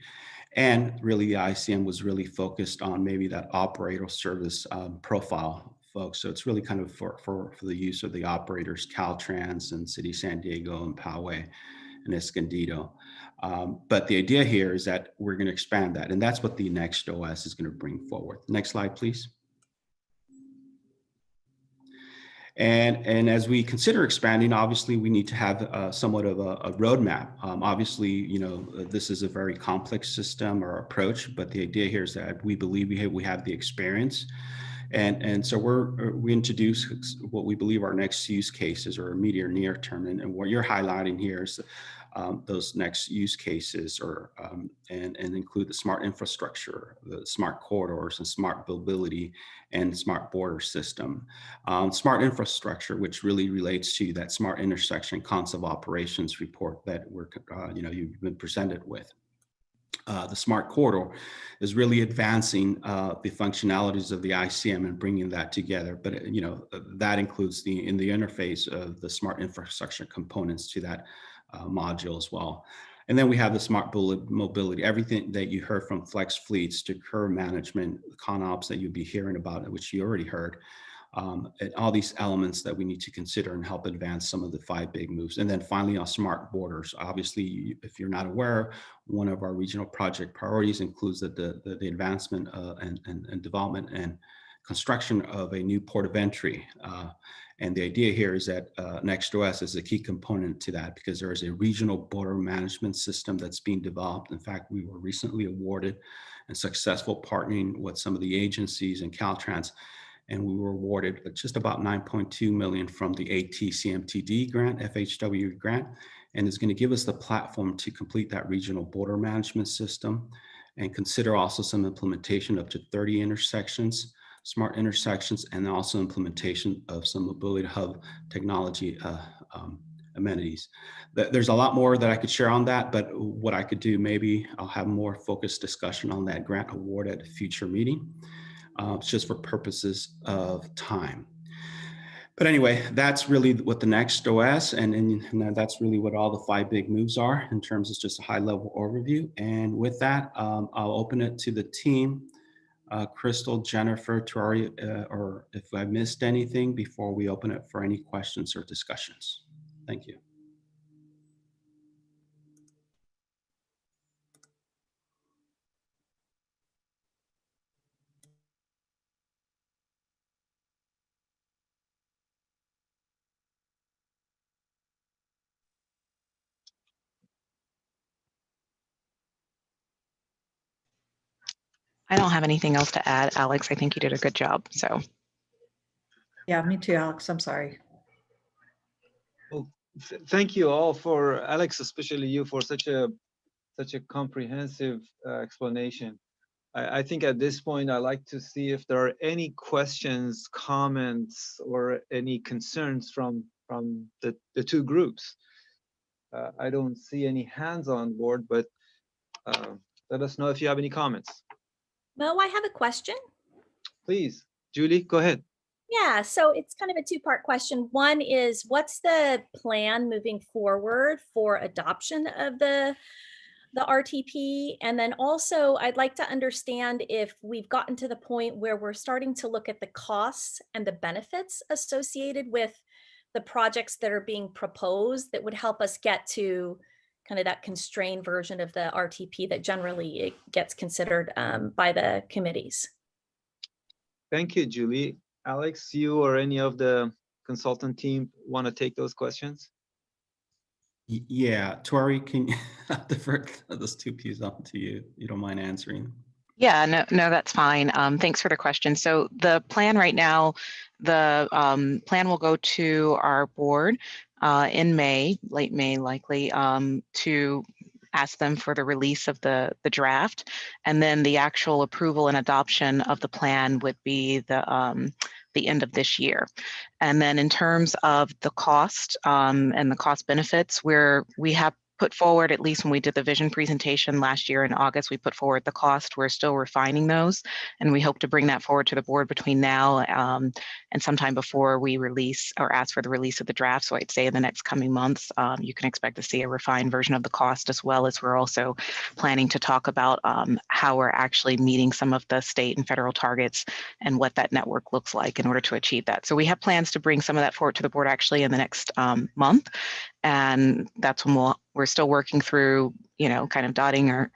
And really the ICM was really focused on maybe that operator service profile folks. So it's really kind of for the use of the operators, Caltrans and City San Diego and Poway and Escondido. But the idea here is that we're going to expand that. And that's what the Next OS is going to bring forward. Next slide, please. And as we consider expanding, obviously we need to have somewhat of a roadmap. Obviously, you know, this is a very complex system or approach, but the idea here is that we believe we have the experience. And so we introduce what we believe are next use cases or immediate near term. And what you're highlighting here is those next use cases and include the smart infrastructure, the smart corridors and smart mobility and smart border system. Smart infrastructure, which really relates to that smart intersection concept operations report that you've been presented with. the smart corridor, is really advancing the functionalities of the ICM and bringing that together. But that includes in the interface of the smart infrastructure components to that module as well. And then we have the smart mobility, everything that you heard from flex fleets to curve management, ConOps that you'll be hearing about, which you already heard. And all these elements that we need to consider and help advance some of the 5 big moves. And then finally on smart borders, obviously, if you're not aware, one of our regional project priorities includes the advancement and development and construction of a new port of entry. And the idea here is that NextOS is a key component to that because there is a regional border management system that's being developed. In fact, we were recently awarded and successful partnering with some of the agencies and Caltrans, and we were awarded just about 9.2 million from the AT-CMTD grant, FHW grant, and is going to give us the platform to complete that regional border management system and consider also some implementation up to 30 intersections, smart intersections, and also implementation of some mobility hub technology amenities. There's a lot more that I could share on that, but what I could do, maybe I'll have more focused discussion on that grant award at a future meeting. Just for purposes of time. But anyway, that's really what the NextOS, and that's really what all the 5 big moves are in terms of just a high level overview. And with that, I'll open it to the team. Crystal, Jennifer, Tori, or if I missed anything before we open it for any questions or discussions. Thank you. I don't have anything else to add, Alex. I think you did a good job. So, yeah, me too, Alex. I'm sorry. Well, thank you all for Alex, especially you, for such a comprehensive explanation. I think at this point, I'd like to see if there are any questions, comments, or any concerns from the 2 groups. I don't see any hands on board, but let us know if you have any comments. Mo, I have a question. Please, Julie, go ahead. Yeah, so it's kind of a 2-part question. One is, what's the plan moving forward for adoption of the RTP? And then also, I'd like to understand if we've gotten to the point where we're starting to look at the costs and the benefits associated with the projects that are being proposed that would help us get to kind of that constrained version of the RTP that generally it gets considered by the committees. Thank you, Julie. Alex, you or any of the consultant team want to take those questions? Yeah, Tori, can you defer those 2 pieces up to you? You don't mind answering? yeah, no, that's fine. Thanks for the question. So the plan right now, the plan will go to our board in May, late May likely, to ask them for the release of the draft, and then the actual approval and adoption of the plan would be the end of this year. And then in terms of the cost and the cost benefits, we have put forward, at least when we did the vision presentation last year in August, we put forward the cost. We're still refining those, and we hope to bring that forward to the board between now and sometime before we release or ask for the release of the draft. So I'd say in the next coming months, you can expect to see a refined version of the cost, as well as we're also planning to talk about how we're actually meeting some of the state and federal targets and what that network looks like in order to achieve that. So we have plans to bring some of that forward to the board actually in the next month. And that's when we're still working through, kind of dotting our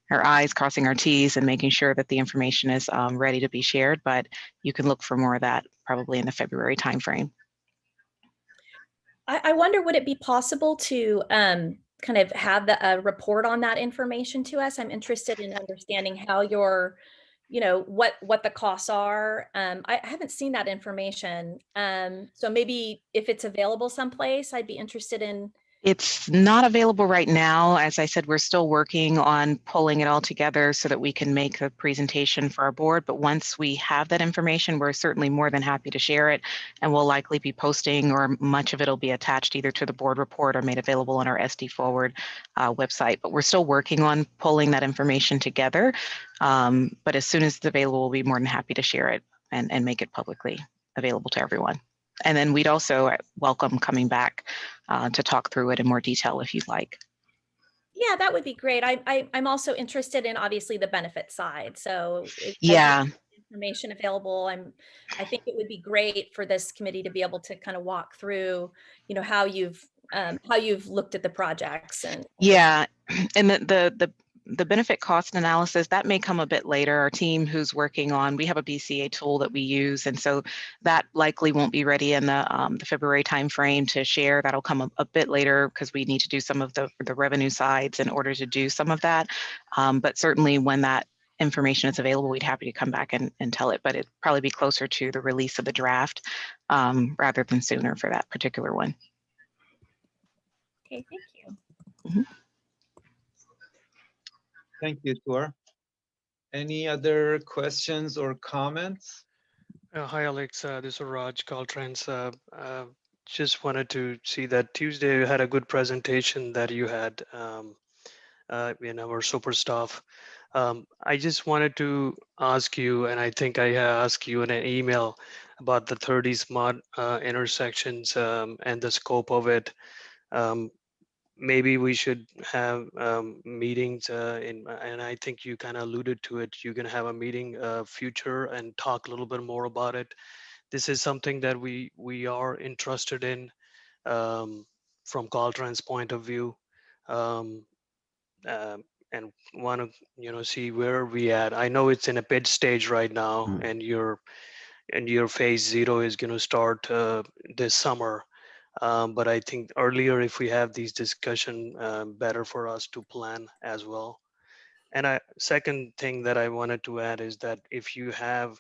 I's, crossing our T's, and making sure that the information is ready to be shared. But you can look for more of that probably in the February timeframe. I wonder, would it be possible to kind of have a report on that information to us? I'm interested in understanding how your, what the costs are. I haven't seen that information. So maybe if it's available someplace, I'd be interested in It's not available right now. As I said, we're still working on pulling it all together so that we can make a presentation for our board. But once we have that information, we're certainly more than happy to share it. And we'll likely be posting, or much of it will be attached either to the board report or made available on our SD Forward website. But we're still working on pulling that information together. But as soon as it's available, we'll be more than happy to share it and make it publicly available to everyone. And then we'd also welcome coming back to talk through it in more detail if you'd like. Yeah, that would be great. I'm also interested in obviously the benefit side. So yeah, information available. I think it would be great for this committee to be able to kind of walk through, you know, how you've looked at the projects and yeah, and the benefit cost analysis that may come a bit later. Our team who's working on, we have a BCA tool that we use, and so that likely won't be ready in the February timeframe to share. That'll come a bit later because we need to do some of the revenue sides in order to do some of that. But certainly when that information is available, we'd happy to come back and tell it, but it'd probably be closer to the release of the draft rather than sooner for that particular one. Okay, thank you. Mm-hmm. Thank you, Tor. Any other questions or comments? Hi, Alex. This is Raj, Caltrans. Just wanted to see that Tuesday you had a good presentation that you had in our super staff. I just wanted to ask you, and I think I asked you in an email about the 30 smart intersections and the scope of it. Maybe we should have meetings and I think you kind of alluded to it. You're going to have a meeting future and talk a little bit more about it. This is something that we are interested in from Caltrans' point of view, and want to see where we at. I know it's in a bid stage right now, and your phase 0 is going to start this summer. But I think earlier, if we have these discussion, better for us to plan as well. And second thing that I wanted to add is that if you have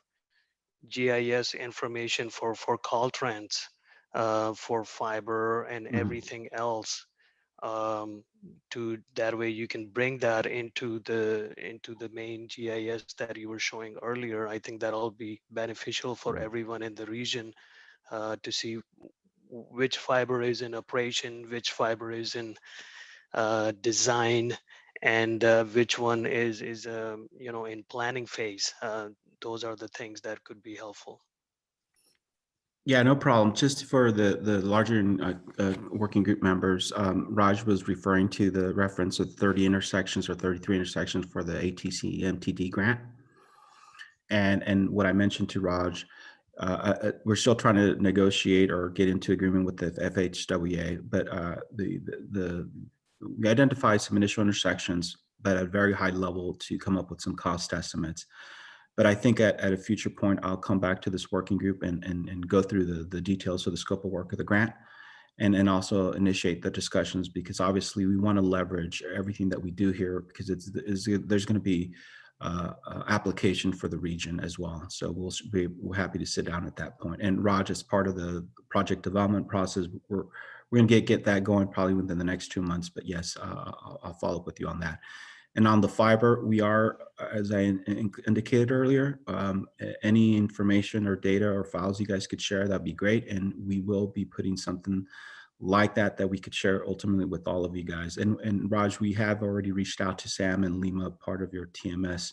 GIS information for Caltrans, for fiber and everything else, to that way you can bring that into the main GIS that you were showing earlier. I think that'll be beneficial for everyone in the region to see which fiber is in operation, which fiber is in design, and which one is in planning phase. Those are the things that could be helpful. Yeah, no problem. Just for the larger working group members, Raj was referring to the reference of 30 intersections or 33 intersections for the ATC MTD grant. And what I mentioned to Raj, we're still trying to negotiate or get into agreement with the FHWA, but we identified some initial intersections, but at a very high level to come up with some cost estimates. But I think at a future point, I'll come back to this working group and go through the details of the scope of work of the grant and also initiate the discussions, because obviously we want to leverage everything that we do here, because there's going to be application for the region as well. So we're happy to sit down at that point. And Raj, as part of the project development process, we're going to get that going probably within the next 2 months. But yes, I'll follow up with you on that. And on the fiber, we are, as I indicated earlier, any information or data or files you guys could share, that'd be great. And we will be putting something like that we could share ultimately with all of you guys. And Raj, we have already reached out to Sam and Lima, part of your TMS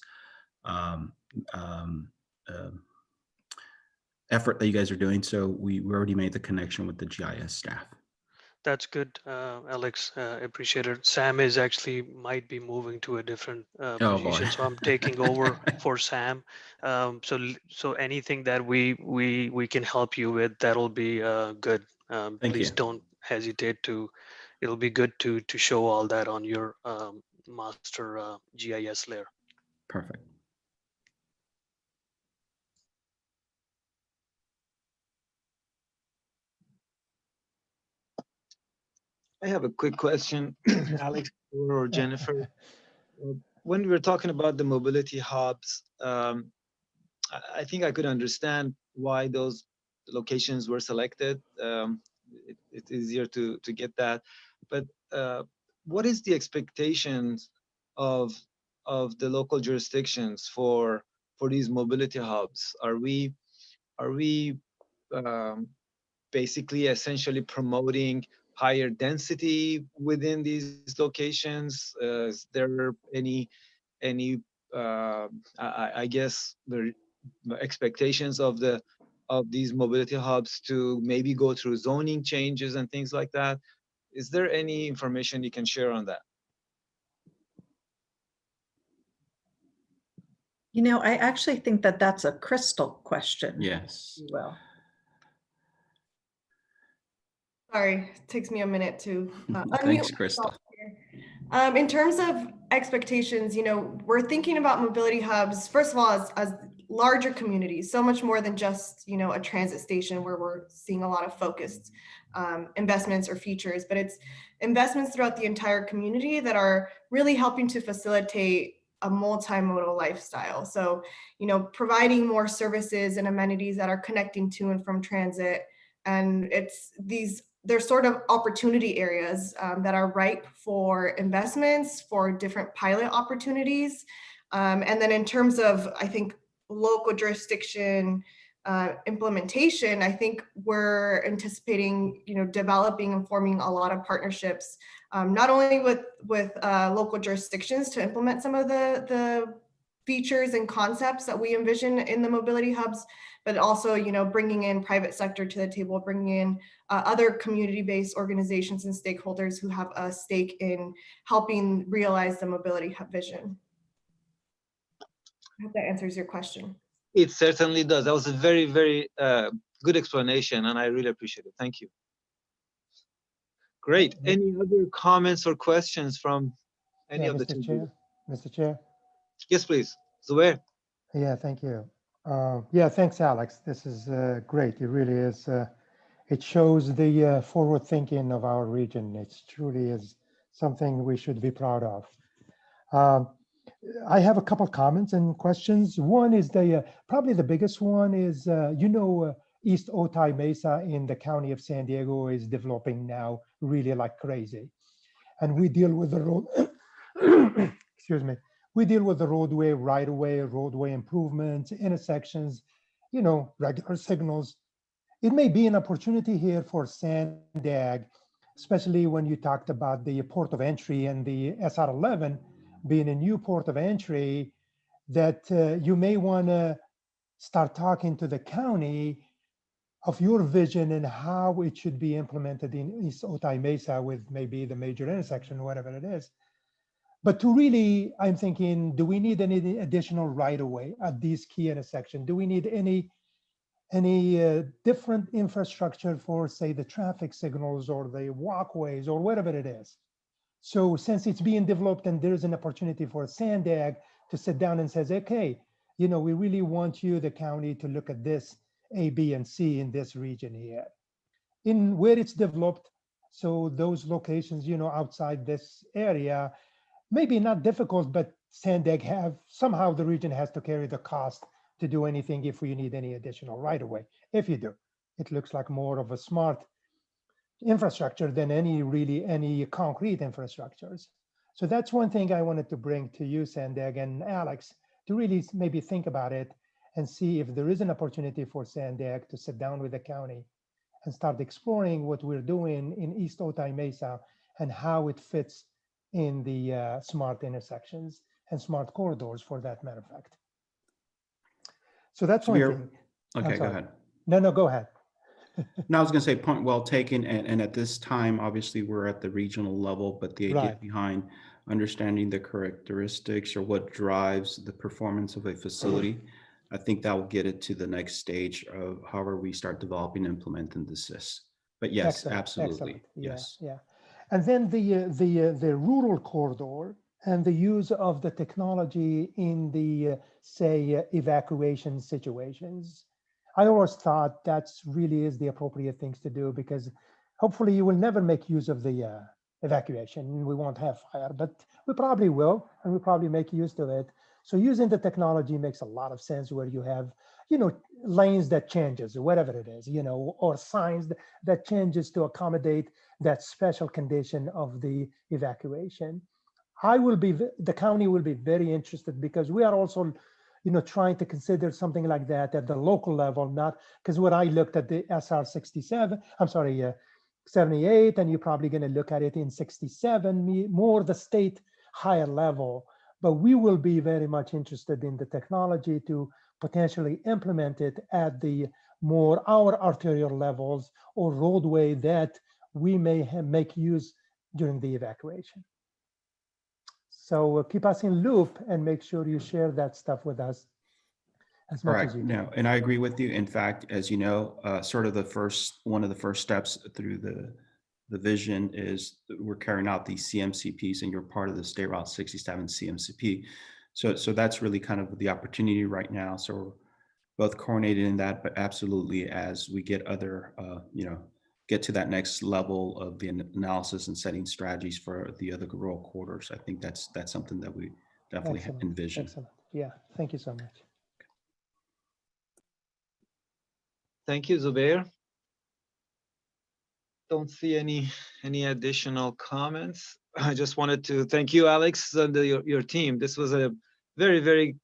effort that you guys are doing. So we already made the connection with the GIS staff. That's good, Alex. Appreciate it. Sam is actually might be moving to a different position, so I'm taking over for Sam. So anything that we can help you with, that'll be good. Please don't hesitate to. It'll be good to show all that on your master GIS layer. Perfect. I have a quick question, Alex or Jennifer. When we were talking about the mobility hubs, I think I could understand why those locations were selected. It's easier to get that. but what is the expectations of the local jurisdictions for these mobility hubs? Are we basically essentially promoting higher density within these locations? Is there any I guess the expectations of these mobility hubs to maybe go through zoning changes and things like that? Is there any information you can share on that? You know, I actually think that that's a Crystal question. Yes. Well, Sorry, it takes me a minute to unmute Thanks, myself Crystal. here. In terms of expectations, you know, we're thinking about mobility hubs, first of all, as larger communities, so much more than just, you know, a transit station where we're seeing a lot of focused investments or features, but it's investments throughout the entire community that are really helping to facilitate a multimodal lifestyle. So, you know, providing more services and amenities that are connecting to and from transit. And they're sort of opportunity areas that are ripe for investments, for different pilot opportunities. And then in terms of, I think, local jurisdiction implementation, I think we're anticipating, you know, developing and forming a lot of partnerships, not only with local jurisdictions to implement some of the features and concepts that we envision in the mobility hubs, but also, you know, bringing in private sector to the table, bringing in other community-based organizations and stakeholders who have a stake in helping realize the mobility hub vision. I hope that answers your question. It certainly does. That was a very, very good explanation, and I really appreciate it. Thank you. Great. Any other comments or questions from any of the Mr. team? Chair, Mr. Chair. Yes, please. Zubair. Yeah, thank you. Yeah, thanks, Alex. This is great. It really is. It shows the forward thinking of our region. It truly is something we should be proud of. I have a couple comments and questions. One is probably the biggest one is, East Otay Mesa in the county of San Diego is developing now really like crazy. And we deal with the road, excuse me, we deal with the roadway, right-of-way, roadway improvements, intersections, you know, regular signals. It may be an opportunity here for Sandag, especially when you talked about the port of entry and the SR11 being a new port of entry, that you may want to start talking to the county of your vision and how it should be implemented in East Otay Mesa with maybe the major intersection, whatever it is. But to really, I'm thinking, do we need any additional right-of-way at these key intersections? Do we need any different infrastructure for, say, the traffic signals or the walkways or whatever it is? So since it's being developed and there's an opportunity for Sandag to sit down and says, okay, you know, we really want you, the county, to look at this A, B, and C in this region here. In where it's developed, so those locations, you know, outside this area, maybe not difficult, but Sandag somehow the region has to carry the cost to do anything if we need any additional right-of-way. If you do, it looks like more of a smart infrastructure than any concrete infrastructures. So that's one thing I wanted to bring to you, Sandag and Alex, to really maybe think about it and see if there is an opportunity for Sandag to sit down with the county and start exploring what we're doing in East Otay Mesa and how it fits in the smart intersections and smart corridors, for that matter of fact. So that's one thing. Okay, go ahead. No, go ahead. No, I was going to say point well taken. And at this time, obviously, we're at the regional level, but the idea behind understanding the characteristics or what drives the performance of a facility, I think that will get it to the next stage of however we start developing, implementing the SIS. But yes, Excellent, absolutely. excellent. Yeah, yes. Yeah. And then the rural corridor and the use of the technology in the, say, evacuation situations. I always thought that's really is the appropriate things to do, because hopefully you will never make use of the evacuation. We won't have fire, but we probably will, and we probably make use of it. So using the technology makes a lot of sense where you have, lanes that changes or whatever it is, or signs that changes to accommodate that special condition of the evacuation. The county will be very interested because we are also, trying to consider something like that at the local level, not because when I looked at the SR 67, 78, and you're probably going to look at it in 67, more the state higher level. But we will be very much interested in the technology to potentially implement it at the more our arterial levels or roadway that we may make use during the evacuation. So keep us in loop and make sure you share that stuff with us as much as you can. No, and I agree with you. In fact, as you know, sort of one of the first steps through the vision is we're carrying out these CMCPs, and you're part of the State Route 67 CMCP. So that's really kind of the opportunity right now. So we're both coordinated in that, but absolutely as we get other, get to that next level of the analysis and setting strategies for the other rural quarters, I think that's something that we definitely envision. Excellent. Yeah, thank you so much. Thank you, Zubair. Don't see any additional comments. I just wanted to thank you, Alex, and your team. This was a very, very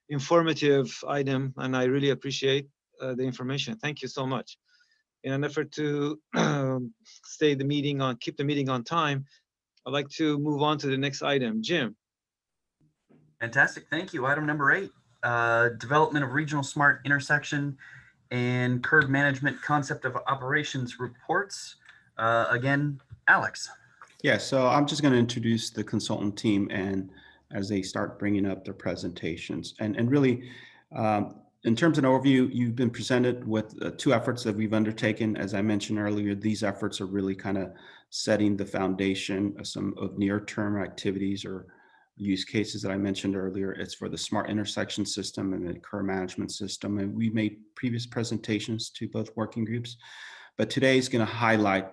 informative item, and I really appreciate the information. Thank you so much. In an effort to keep the meeting on time, I'd like to move on to the next item. Jim. Fantastic. Thank you. Item number 8, development of regional smart intersection and curb management concept of operations reports. Again, Alex. Yeah, so I'm just going to introduce the consultant team and as they start bringing up their presentations. And really, in terms of an overview, you've been presented with 2 efforts that we've undertaken. As I mentioned earlier, these efforts are really kind of setting the foundation of some of near-term activities or use cases that I mentioned earlier. It's for the smart intersection system and the curb management system. And we made previous presentations to both working groups, but today is going to highlight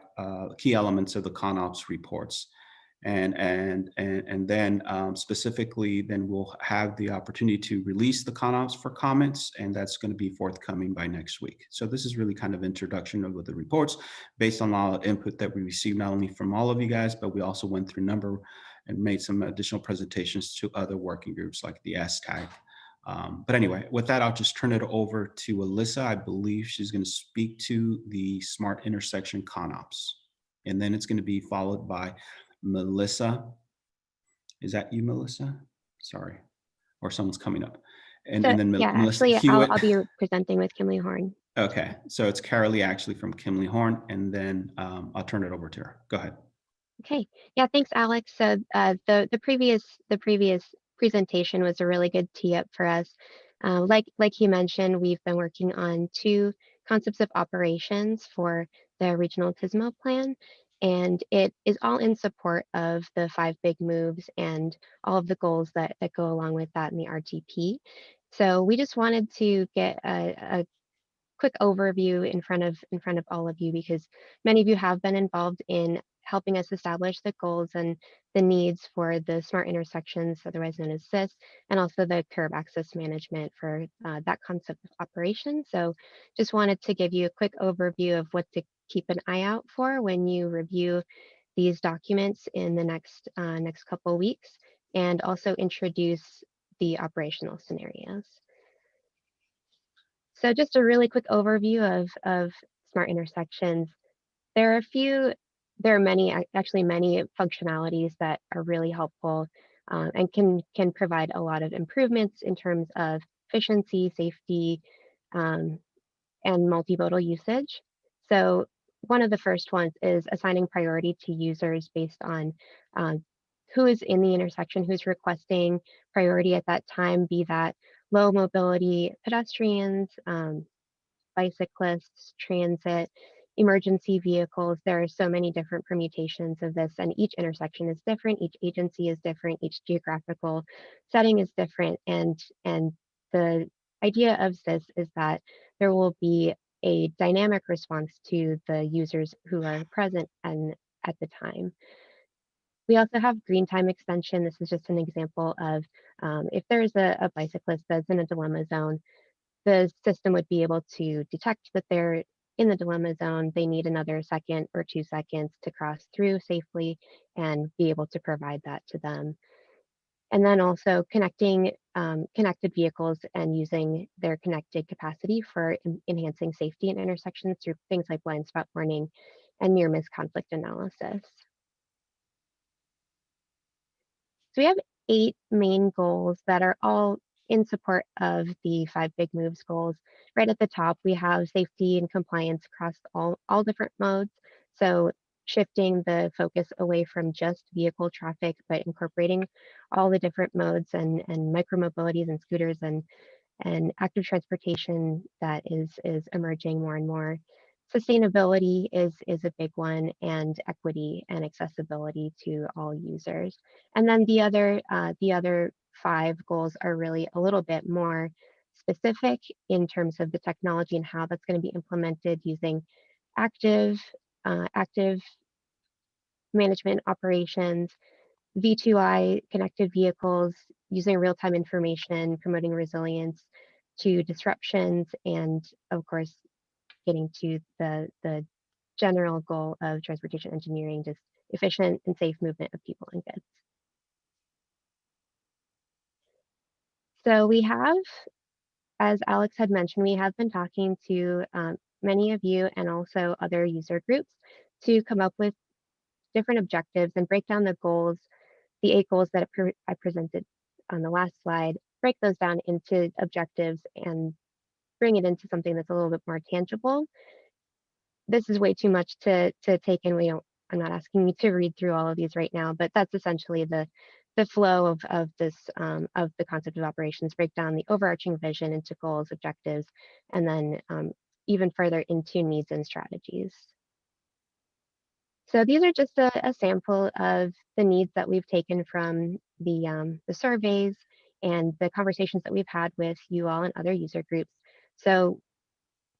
key elements of the ConOps reports. And then specifically, then we'll have the opportunity to release the ConOps for comments, and that's going to be forthcoming by next week. So this is really kind of introduction of the reports based on all the input that we received, not only from all of you guys, but we also went through a number and made some additional presentations to other working groups like the C-Tac. But anyway, with that, I'll just turn it over to Alyssa. I believe she's going to speak to the smart intersection ConOps, and then it's going to be followed by Melissa. Is that you, Melissa? Sorry, or someone's coming up. And then yeah, Melissa actually, Hewitt. I'll be presenting with Kimley Horn. Okay, so it's Carolee actually from Kimley Horn, and then I'll turn it over to her. Go ahead. Okay, yeah, thanks, Alex. So the previous presentation was a really good tee up for us. Like you mentioned, we've been working on 2 concepts of operations for the regional TISMO plan, and it is all in support of the 5 big moves and all of the goals that go along with that in the RTP. So we just wanted to get a quick overview in front of all of you, because many of you have been involved in helping us establish the goals and the needs for the smart intersections, otherwise known as SIS, and also the curb access management for that concept of operation. So just wanted to give you a quick overview of what to keep an eye out for when you review these documents in the next couple weeks, and also introduce the operational scenarios. So just a really quick overview of smart intersections. There are many functionalities that are really helpful and can provide a lot of improvements in terms of efficiency, safety, and multimodal usage. So one of the first ones is assigning priority to users based on who is in the intersection, who's requesting priority at that time, be that low mobility pedestrians, bicyclists, transit, emergency vehicles. There are so many different permutations of this, and each intersection is different, each agency is different, each geographical setting is different, and the idea of this is that there will be a dynamic response to the users who are present and at the time. We also have green time extension. This is just an example of if there's a bicyclist that's in a dilemma zone, the system would be able to detect that they're in the dilemma zone. They need another second or 2 seconds to cross through safely and be able to provide that to them. And then also connecting connected vehicles and using their connected capacity for enhancing safety in intersections through things like blind spot warning and near miss conflict analysis. So we have 8 main goals that are all in support of the 5 big moves goals. Right at the top, we have safety and compliance across all different modes. So shifting the focus away from just vehicle traffic, but incorporating all the different modes and micromobilities and scooters and active transportation that is emerging more and more. Sustainability is a big one, and equity and accessibility to all users. And then the other 5 goals are really a little bit more specific in terms of the technology and how that's going to be implemented using active management operations, V2I connected vehicles, using real-time information, promoting resilience to disruptions, and of course, getting to the general goal of transportation engineering, just efficient and safe movement of people and goods. So we have, as Alex had mentioned, we have been talking to many of you and also other user groups to come up with different objectives and break down the goals, the 8 goals that I presented on the last slide, break those down into objectives and bring it into something that's a little bit more tangible. This is way too much to take in. I'm not asking you to read through all of these right now, but that's essentially the flow of this of the concept of operations. Break down the overarching vision into goals, objectives, and then even further into needs and strategies. So these are just a sample of the needs that we've taken from the surveys and the conversations that we've had with you all and other user groups. So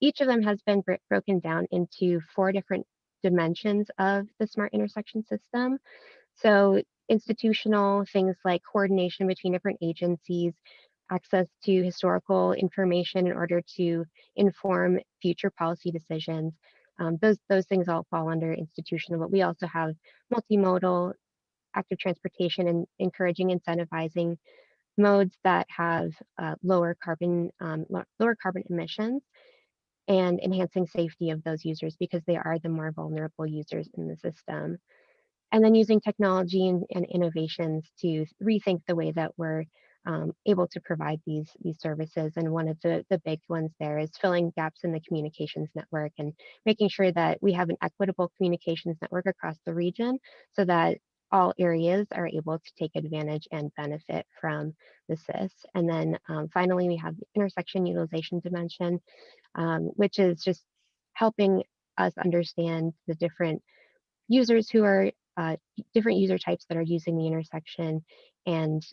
each of them has been broken down into 4 different dimensions of the smart intersection system. So institutional things like coordination between different agencies, access to historical information in order to inform future policy decisions. Those things all fall under institutional, but we also have multimodal, active transportation, and encouraging, incentivizing modes that have lower carbon emissions, and enhancing safety of those users because they are the more vulnerable users in the system. And then using technology and innovations to rethink the way that we're able to provide these services. And one of the big ones there is filling gaps in the communications network and making sure that we have an equitable communications network across the region so that all areas are able to take advantage and benefit from the SIS. And then finally, we have the intersection utilization dimension, which is just helping us understand the different users who are different user types that are using the intersection, and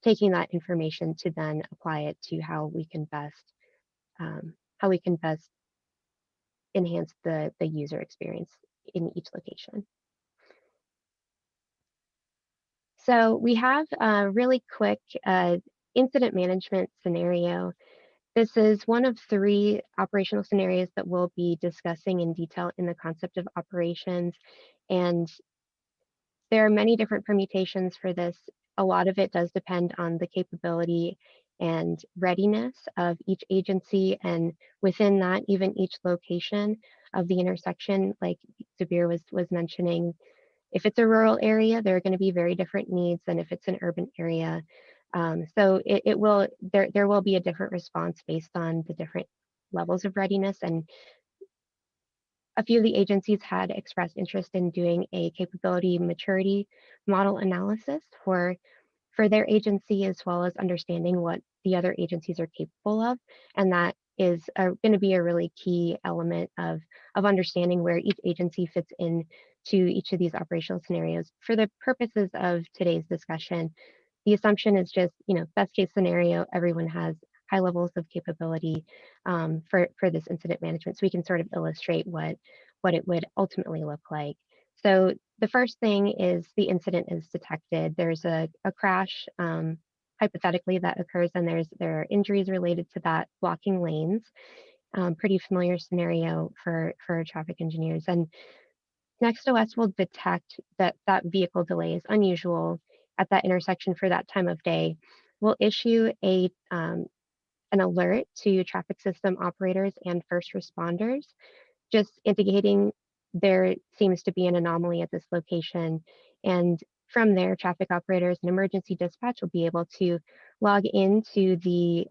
taking that information to then apply it to how we can best enhance the user experience in each location. So we have a really quick incident management scenario. This is one of 3 operational scenarios that we'll be discussing in detail in the concept of operations. And there are many different permutations for this. A lot of it does depend on the capability and readiness of each agency, and within that, even each location of the intersection, like Sabir was mentioning. If it's a rural area, there are going to be very different needs than if it's an urban area. So there will be a different response based on the different levels of readiness. And a few of the agencies had expressed interest in doing a capability maturity model analysis for their agency, as well as understanding what the other agencies are capable of. And that is going to be a really key element of understanding where each agency fits in to each of these operational scenarios. For the purposes of today's discussion, the assumption is just, best case scenario, everyone has high levels of capability for this incident management, so we can sort of illustrate what it would ultimately look like. So the first thing is the incident is detected. There's a crash, hypothetically, that occurs, and there are injuries related to that, blocking lanes. Pretty familiar scenario for traffic engineers. And NextOS will detect that that vehicle delay is unusual at that intersection for that time of day. We'll issue an alert to traffic system operators and first responders, just indicating there seems to be an anomaly at this location. And from there, traffic operators and emergency dispatch will be able to log into the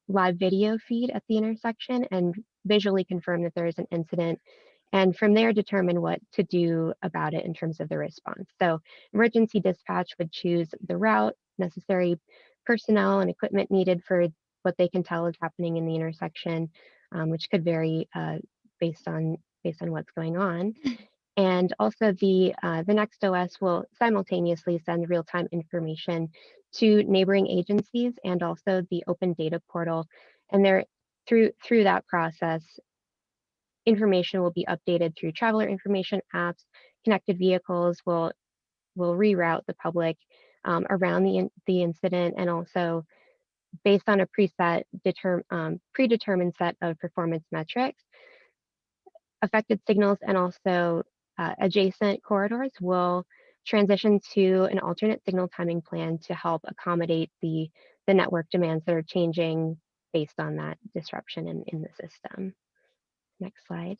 live video feed at the intersection and visually confirm that there is an incident, and from there determine what to do about it in terms of the response. So emergency dispatch would choose the route, necessary personnel and equipment needed for what they can tell is happening in the intersection, which could vary based on what's going on. And also the NextOS will simultaneously send real-time information to neighboring agencies and also the open data portal. And there, through that process, information will be updated through traveler information apps. Connected vehicles will reroute the public around the incident, and also based on a predetermined set of performance metrics, affected signals and also adjacent corridors will transition to an alternate signal timing plan to help accommodate the network demands that are changing based on that disruption in the system. Next slide.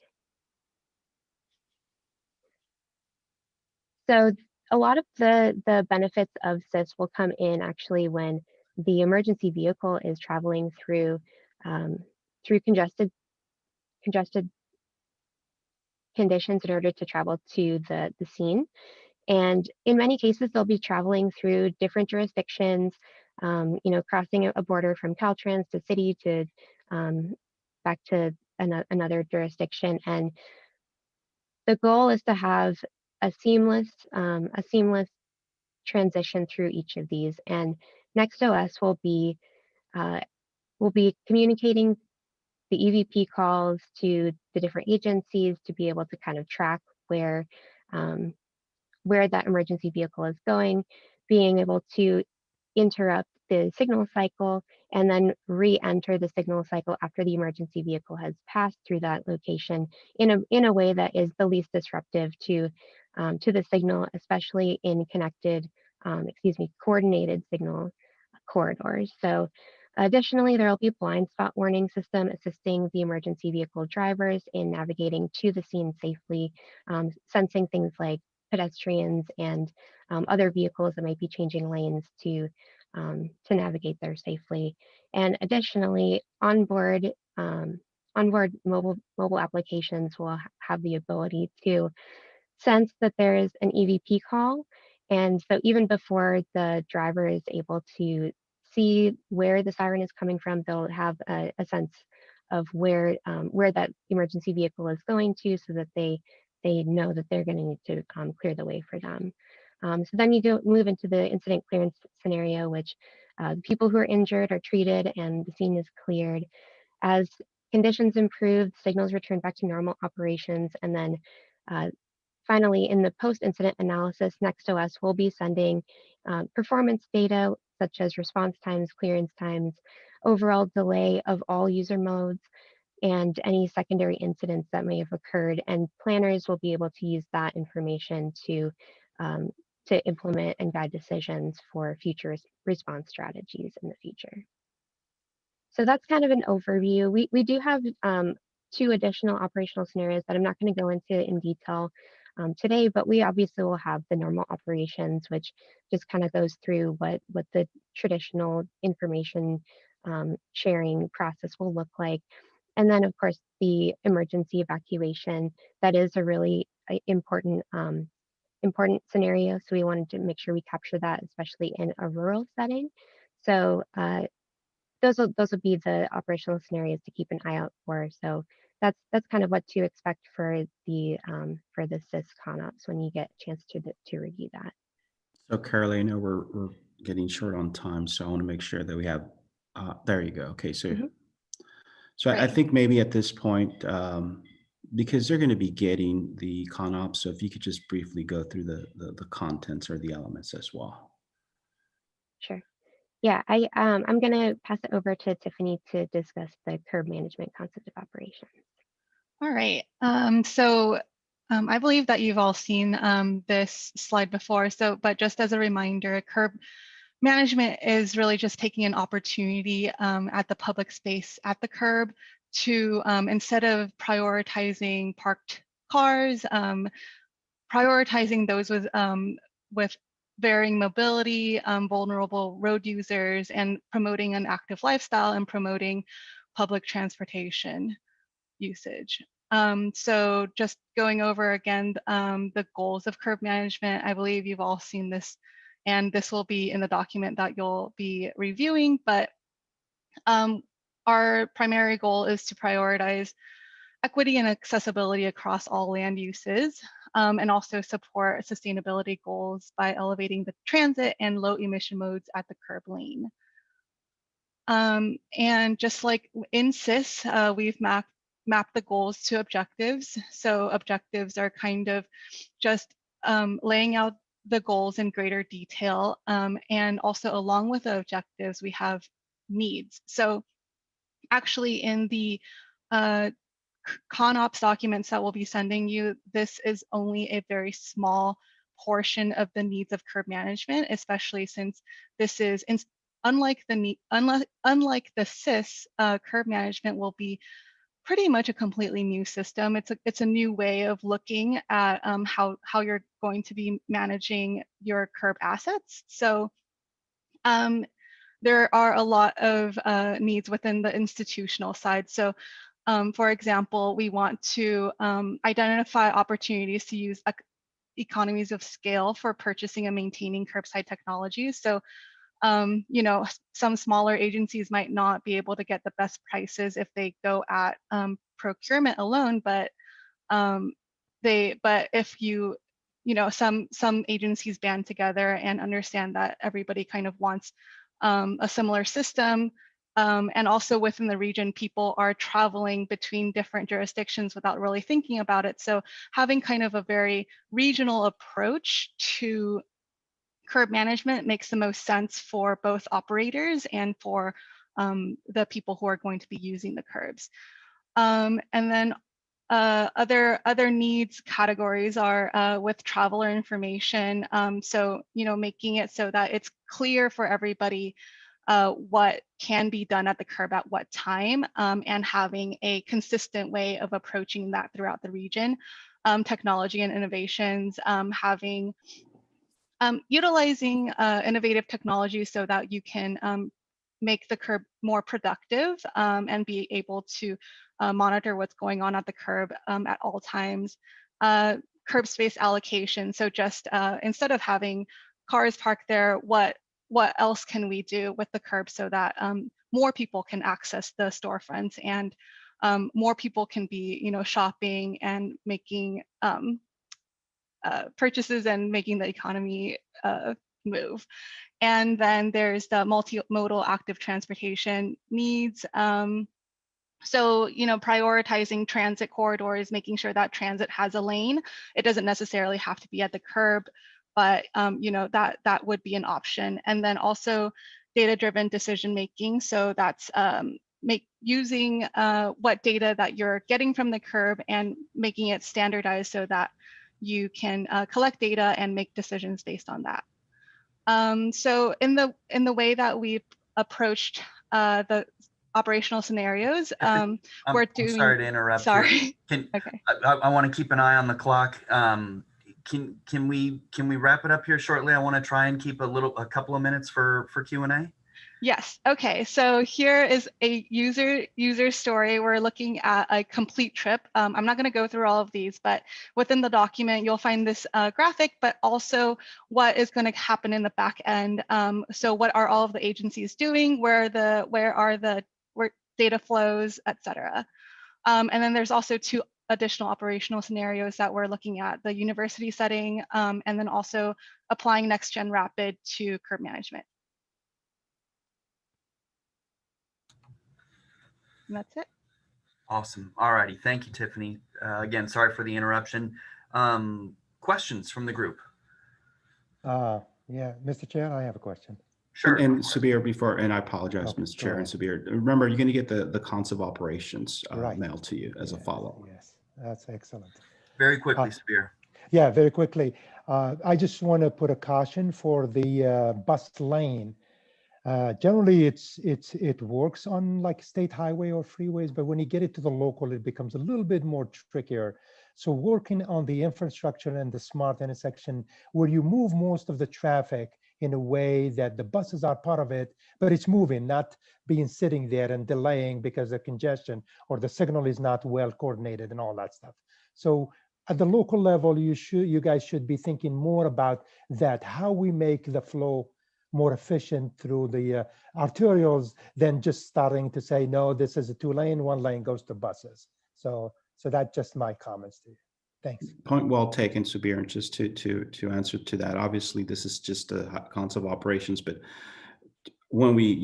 So a lot of the benefits of SIS will come in actually when the emergency vehicle is traveling through congested conditions in order to travel to the scene. And in many cases, they'll be traveling through different jurisdictions, crossing a border from Caltrans to city to back to another jurisdiction. And the goal is to have a seamless transition through each of these. And NextOS will be communicating the EVP calls to the different agencies to be able to kind of track where that emergency vehicle is going, being able to interrupt the signal cycle and then re-enter the signal cycle after the emergency vehicle has passed through that location in a way that is the least disruptive to the signal, especially in coordinated signal corridors. So additionally, there will be a blind spot warning system assisting the emergency vehicle drivers in navigating to the scene safely, sensing things like pedestrians and other vehicles that might be changing lanes to navigate there safely. And additionally, onboard mobile applications will have the ability to sense that there is an EVP call. And so even before the driver is able to see where the siren is coming from, they'll have a sense of where that emergency vehicle is going to, so that they know that they're going to need to clear the way for them. So then you move into the incident clearance scenario, which the people who are injured are treated and the scene is cleared. As conditions improve, signals return back to normal operations, and then finally, in the post-incident analysis, NextOS will be sending performance data such as response times, clearance times, overall delay of all user modes, and any secondary incidents that may have occurred. And planners will be able to use that information to implement and guide decisions for future response strategies in the future. So that's kind of an overview. We do have 2 additional operational scenarios that I'm not going to go into in detail today, but we obviously will have the normal operations, which just kind of goes through what the traditional information sharing process will look like. And then, of course, the emergency evacuation, that is a really important scenario. So we wanted to make sure we capture that, especially in a rural setting. So those will be the operational scenarios to keep an eye out for. So that's kind of what to expect for the SIS ConOps when you get a chance to review that. So Carly, I know we're getting short on time, so I want to make sure that we have. There you go. Okay, so I think maybe at this point, because they're going to be getting the ConOps, so if you could just briefly go through the contents or the elements as well. Sure. Yeah, I'm going to pass it over to Tiffany to discuss the curb management concept of operations. All right. I believe that you've all seen this slide before. But just as a reminder, curb management is really just taking an opportunity at the public space at the curb to, instead of prioritizing parked cars, prioritizing those with varying mobility, vulnerable road users, and promoting an active lifestyle and promoting public transportation usage. So just going over again the goals of curb management, I believe you've all seen this, and this will be in the document that you'll be reviewing, but our primary goal is to prioritize equity and accessibility across all land uses, and also support sustainability goals by elevating the transit and low emission modes at the curb lane. And just like in CIS, we've mapped the goals to objectives. So objectives are kind of just laying out the goals in greater detail. And also along with the objectives, we have needs. So actually in the ConOps documents that we'll be sending you, this is only a very small portion of the needs of curb management, especially since this is unlike the CIS, curb management will be pretty much a completely new system. It's a new way of looking at how you're going to be managing your curb assets. So there are a lot of needs within the institutional side. So for example, we want to identify opportunities to use economies of scale for purchasing and maintaining curbside technologies. So you know, some smaller agencies might not be able to get the best prices if they go at procurement alone, but if you know, some agencies band together and understand that everybody kind of wants a similar system. And also within the region, people are traveling between different jurisdictions without really thinking about it. So having kind of a very regional approach to curb management makes the most sense for both operators and for the people who are going to be using the curbs. And then other needs categories are with traveler information. So, you know, making it so that it's clear for everybody what can be done at the curb at what time, and having a consistent way of approaching that throughout the region. Technology and innovations, utilizing innovative technology so that you can make the curb more productive and be able to monitor what's going on at the curb at all times. Curb space allocation. So just instead of having cars parked there, what else can we do with the curb so that more people can access the storefronts and more people can be, you know, shopping and making purchases and making the economy move. And then there's the multimodal active transportation needs. So, you know, prioritizing transit corridors, making sure that transit has a lane. It doesn't necessarily have to be at the curb, but, you know, that would be an option. And then also data-driven decision making. So that's using what data that you're getting from the curb and making it standardized so that you can collect data and make decisions based on that. So in the way that we've approached the operational scenarios, we're doing. I'm sorry to interrupt. Sorry. Okay. I want to keep an eye on the clock. Can we wrap it up here shortly? I want to try and keep a couple of minutes for Q&A. Yes. Okay. So here is a user story. We're looking at a complete trip. I'm not going to go through all of these, but within the document, you'll find this graphic, but also what is going to happen in the back end. So what are all of the agencies doing? Where are the data flows, et cetera. And then there's also two additional operational scenarios that we're looking at: the university setting, and then also applying Next Gen Rapid to curb management. And that's it. Awesome. All righty. Thank you, Tiffany. Again, sorry for the interruption. Questions from the group? Yeah, Mr. Chair, I have a question. Sure. And Sabir, before, and I apologize, Oh, Mr. go Chair and ahead. Sabir, remember, you're going to get the cons of operations Right. mailed to you as a Yes, follow-up. Yes, that's excellent. Very quickly, Sabir. Yeah, very quickly. I just want to put a caution for the bus lane. Generally, it works on like state highway or freeways, but when you get it to the local, it becomes a little bit more trickier. So working on the infrastructure and the smart intersection where you move most of the traffic in a way that the buses are part of it, but it's moving, not being sitting there and delaying because of congestion or the signal is not well coordinated and all that stuff. So at the local level, you guys should be thinking more about that, how we make the flow more efficient through the arterials than just starting to say, no, this is a 2-lane, 1 lane goes to buses. So that's just my comments to you. Thanks. Point well taken, Sabir. And just to answer to that, obviously this is just a concept of operations, but when we,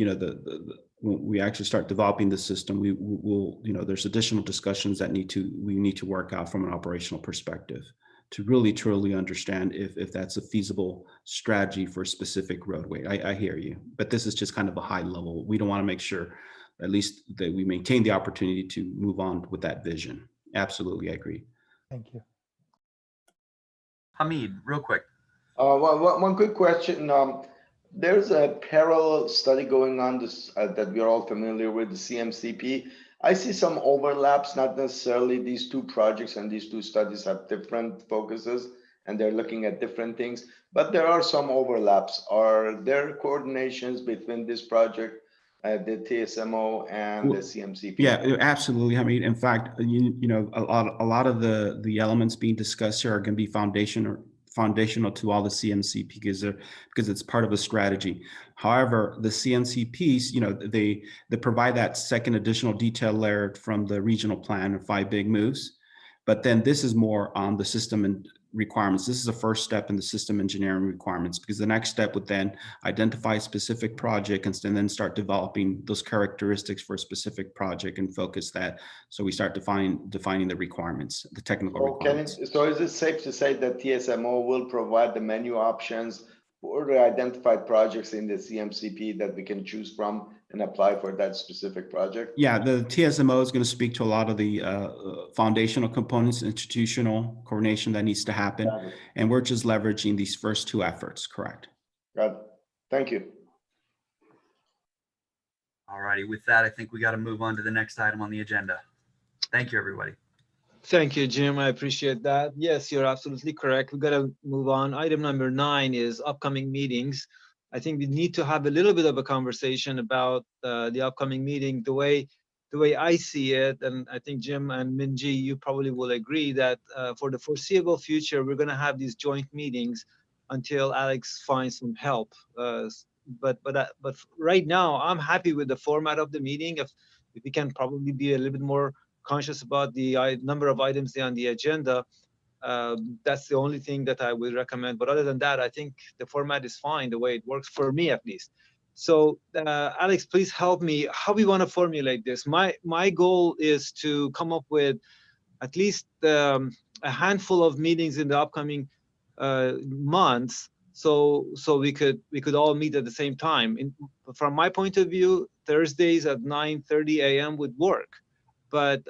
when we actually start developing the system, we will, there's additional discussions that we need to work out from an operational perspective to really truly understand if that's a feasible strategy for a specific roadway. I hear you, but this is just kind of a high level. We don't want to make sure at least that we maintain the opportunity to move on with that vision. Absolutely, I agree. Thank you. Hamid, real quick. One quick question. There's a parallel study going on that we're all familiar with, the CMCP. I see some overlaps, not necessarily these two projects and these two studies have different focuses and they're looking at different things, but there are some overlaps. Are there coordinations between this project, the TSMO and the CMCP? Yeah, absolutely. I mean, in fact, a lot of the elements being discussed here are going to be foundational to all the CMCP because it's part of a strategy. However, the CMCPs, they provide that second additional detail layer from the regional plan of 5 big moves. But then this is more on the system and requirements. This is the first step in the system engineering requirements, because the next step would then identify a specific project and then start developing those characteristics for a specific project and focus that. So we start defining the requirements, the technical requirements. So is it safe to say that TSMO will provide the menu options for the identified projects in the CMCP that we can choose from and apply for that specific project? Yeah, the TSMO is going to speak to a lot of the foundational components, institutional coordination that needs to happen. And we're just leveraging these first 2 efforts, correct? Got it. Thank you. All righty. With that, I think we got to move on to the next item on the agenda. Thank you, everybody. Thank you, Jim. I appreciate that. Yes, you're absolutely correct. We got to move on. Item number 9 is upcoming meetings. I think we need to have a little bit of a conversation about the upcoming meeting. The way I see it, and I think Jim and Minji, you probably will agree that for the foreseeable future, we're going to have these joint meetings until Alex finds some help. But right now, I'm happy with the format of the meeting. If we can probably be a little bit more conscious about the number of items on the agenda, that's the only thing that I would recommend. But other than that, I think the format is fine the way it works for me, at least. So Alex, please help me how we want to formulate this. My goal is to come up with at least a handful of meetings in the upcoming months, so we could all meet at the same time. From my point of view, Thursdays at 9:30 a.m. would work. But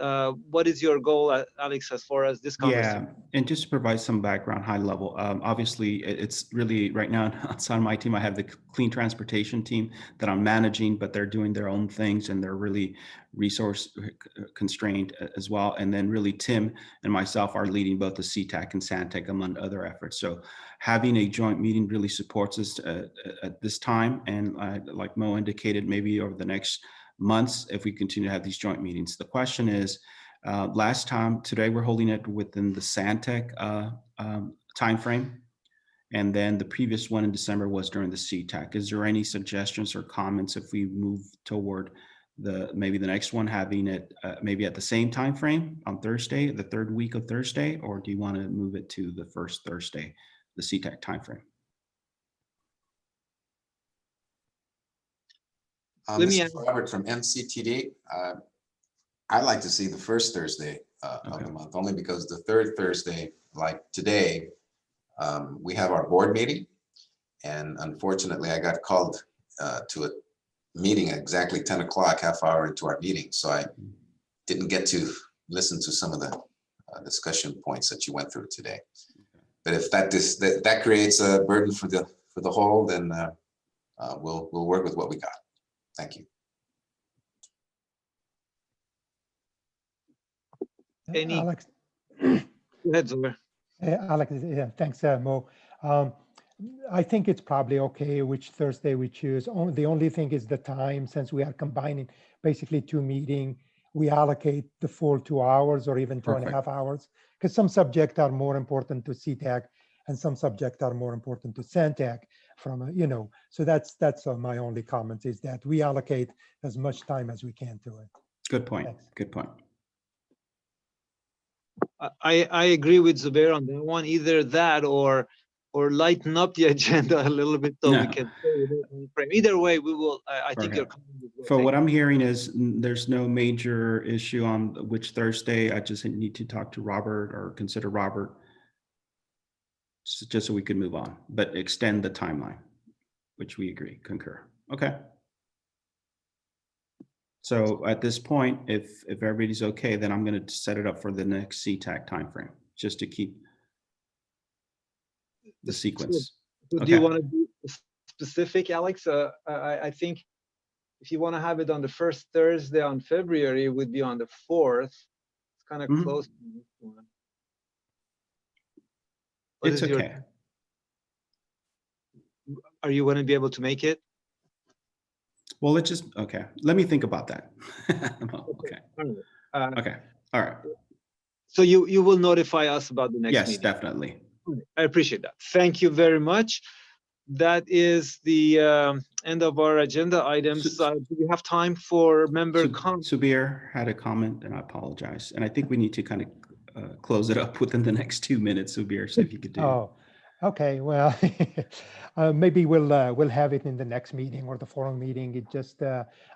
what is your goal, Alex, as far as this conversation? Yeah, and just to provide some background, high level, obviously it's really right now outside of my team, I have the clean transportation team that I'm managing, but they're doing their own things and they're really resource constrained as well. And then really Tim and myself are leading both the C-Tac and Santec among other efforts. So having a joint meeting really supports us at this time. And like Mo indicated, maybe over the next months, if we continue to have these joint meetings. The question is, today we're holding it within the Santec timeframe. And then the previous one in December was during the C-Tac. Is there any suggestions or comments if we move toward maybe the next one, having it maybe at the same time frame on Thursday, the 3rd week of Thursday, or do you want to move it to the first Thursday, the C-Tac timeframe? Let me This is Robert from MCTD. I like to see the first Thursday of the month, only because the third Thursday, like today, we have our board meeting. And unfortunately, I got called to a meeting at exactly 10 o'clock, half hour into our meeting. So I didn't get to listen to some of the discussion points that you went through today. But if that creates a burden for the whole, then we'll work with what we got. Thank you. Any? Alex. Go ahead, Zubair. Alex, yeah, thanks, Mo. I think it's probably okay which Thursday we choose. The only thing is the time, since we are combining basically two meetings, we allocate the full 2 hours or even 2.5 hours, because some subjects are more important to C-Tac and some subjects are more important to C-Tac from, so that's my only comment, is that we allocate as much time as we can to it. Good point. Thanks. Good point. I agree with Zubair on that one. Either that or lighten up the agenda a little bit so we can stay within the frame. Either way, we will. I think your comment is well For what taken. I'm hearing is there's no major issue on which Thursday. I just need to talk to Robert or consider Robert, just so we can move on, but extend the timeline, which we agree, concur. Okay. So at this point, if everybody's okay, then I'm going to set it up for the next C-Tac timeframe, just to keep the sequence. So do you want to be specific, Alex? I think if you want to have it on the first Thursday on February, it would be on the 4th. It's kind of close to this one. What It's is your- okay. Are you going to be able to make it? Well, let's just, okay. Let me think about that. Okay. Okay. All right. So you will notify us about the next Yes, meeting. definitely. I appreciate that. Thank you very much. That is the end of our agenda items. Do we have time for member comments? Subir had a comment, and I apologize. And I think we need to kind of close it up within the next 2 minutes, Subir, so if you could do. Oh, okay. Well, maybe we'll have it in the next meeting or the following meeting. It just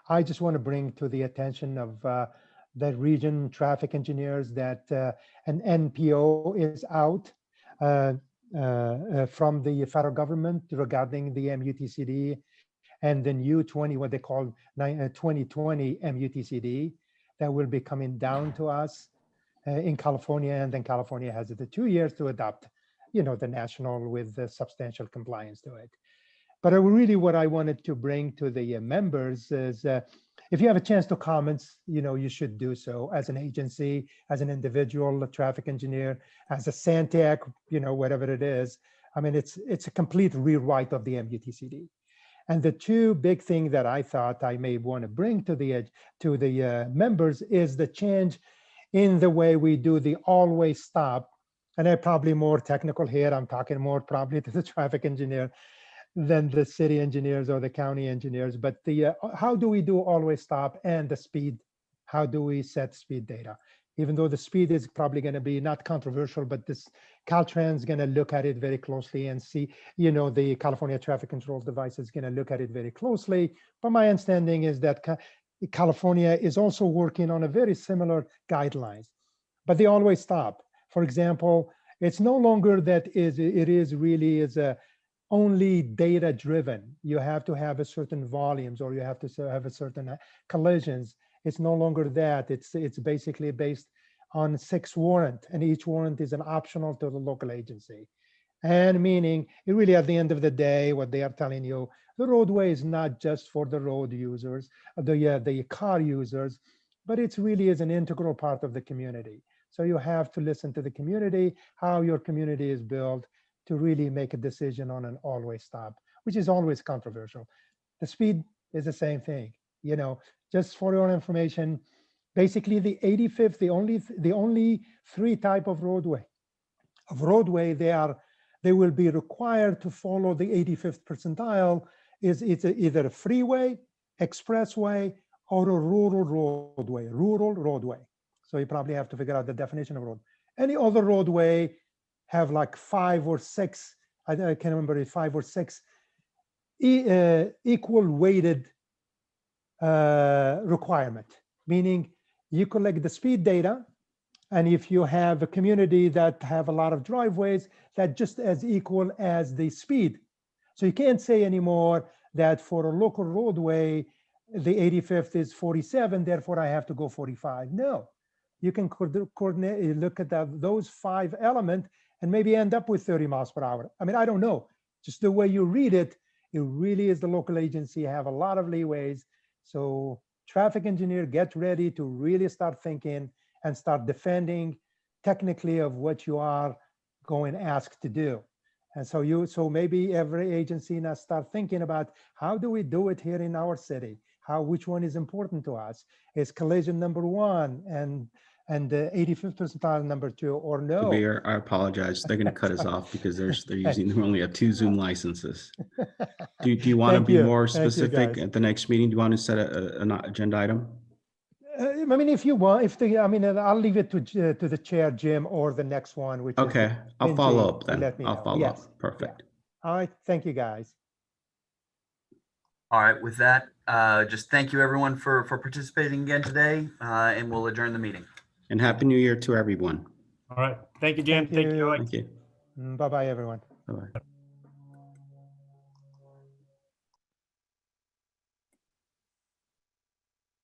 I just want to bring to the attention of the region traffic engineers that an NPO is out from the federal government regarding the MUTCD and the new what they call 2020 MUTCD that will be coming down to us in California, and then California has the 2 years to adopt, the national with the substantial compliance to it. But really what I wanted to bring to the members is if you have a chance to comment, you should do so as an agency, as an individual, a traffic engineer, as a C-Tac, whatever it is. I mean, it's a complete rewrite of the MUTCD. And the two big things that I thought I may want to bring to the members is the change in the way we do the always stop. And I'm probably more technical here. I'm talking more probably to the traffic engineer than the city engineers or the county engineers. But the how do we do always stop, and the speed? How do we set speed data? Even though the speed is probably going to be not controversial, but this Caltrans is going to look at it very closely and see, the California Traffic Control Device is going to look at it very closely. But my understanding is that California is also working on a very similar guidelines, but they always stop. For example, it's no longer that it is really a only data driven. You have to have a certain volumes, or you have to have a certain collisions. It's no longer that. It's basically based on 6 warrant, and each warrant is an optional to the local agency. And meaning, it really at the end of the day, what they are telling you, the roadway is not just for the road users, the car users, but it's really is an integral part of the community. So you have to listen to the community, how your community is built, to really make a decision on an always stop, which is always controversial. The speed is the same thing. Just for your information, basically the 85th, the only 3 type of roadway, they will be required to follow the 85th percentile. It's either a freeway, expressway, or a rural roadway. So you probably have to figure out the definition of road. Any other roadway have like 5 or 6, I can't remember, 5 or 6 equal weighted requirement, meaning you collect the speed data. And if you have a community that have a lot of driveways, that just as equal as the speed. So you can't say anymore that for a local roadway, the 85th is 47, therefore I have to go 45. No, you can coordinate, look at those 5 elements and maybe end up with 30 miles per hour. I mean, I don't know. Just the way you read it, it really is the local agency have a lot of leeways. So traffic engineer, get ready to really start thinking and start defending technically of what you are going asked to do. And so maybe every agency now start thinking about how do we do it here in our city? Which one is important to us? Is collision number 1 and the 85th percentile number 2 or no? Kabir, I apologize. They're going to cut us off because they're using, they only have 2 Zoom licenses. Do you want to be more specific at the next meeting? Do you want to set an agenda item? I mean, if you want, I'll leave it to the chair, Jim, or the next one, which okay, I'll follow up then. I'll follow up. Perfect. Yeah. All right. Thank you, guys. All right. With that, just thank you everyone for participating again today, and we'll adjourn the meeting. And Happy New Year to everyone. All right. Thank you, Jim. Thank you. Thank you. Bye-bye, everyone. Bye-bye.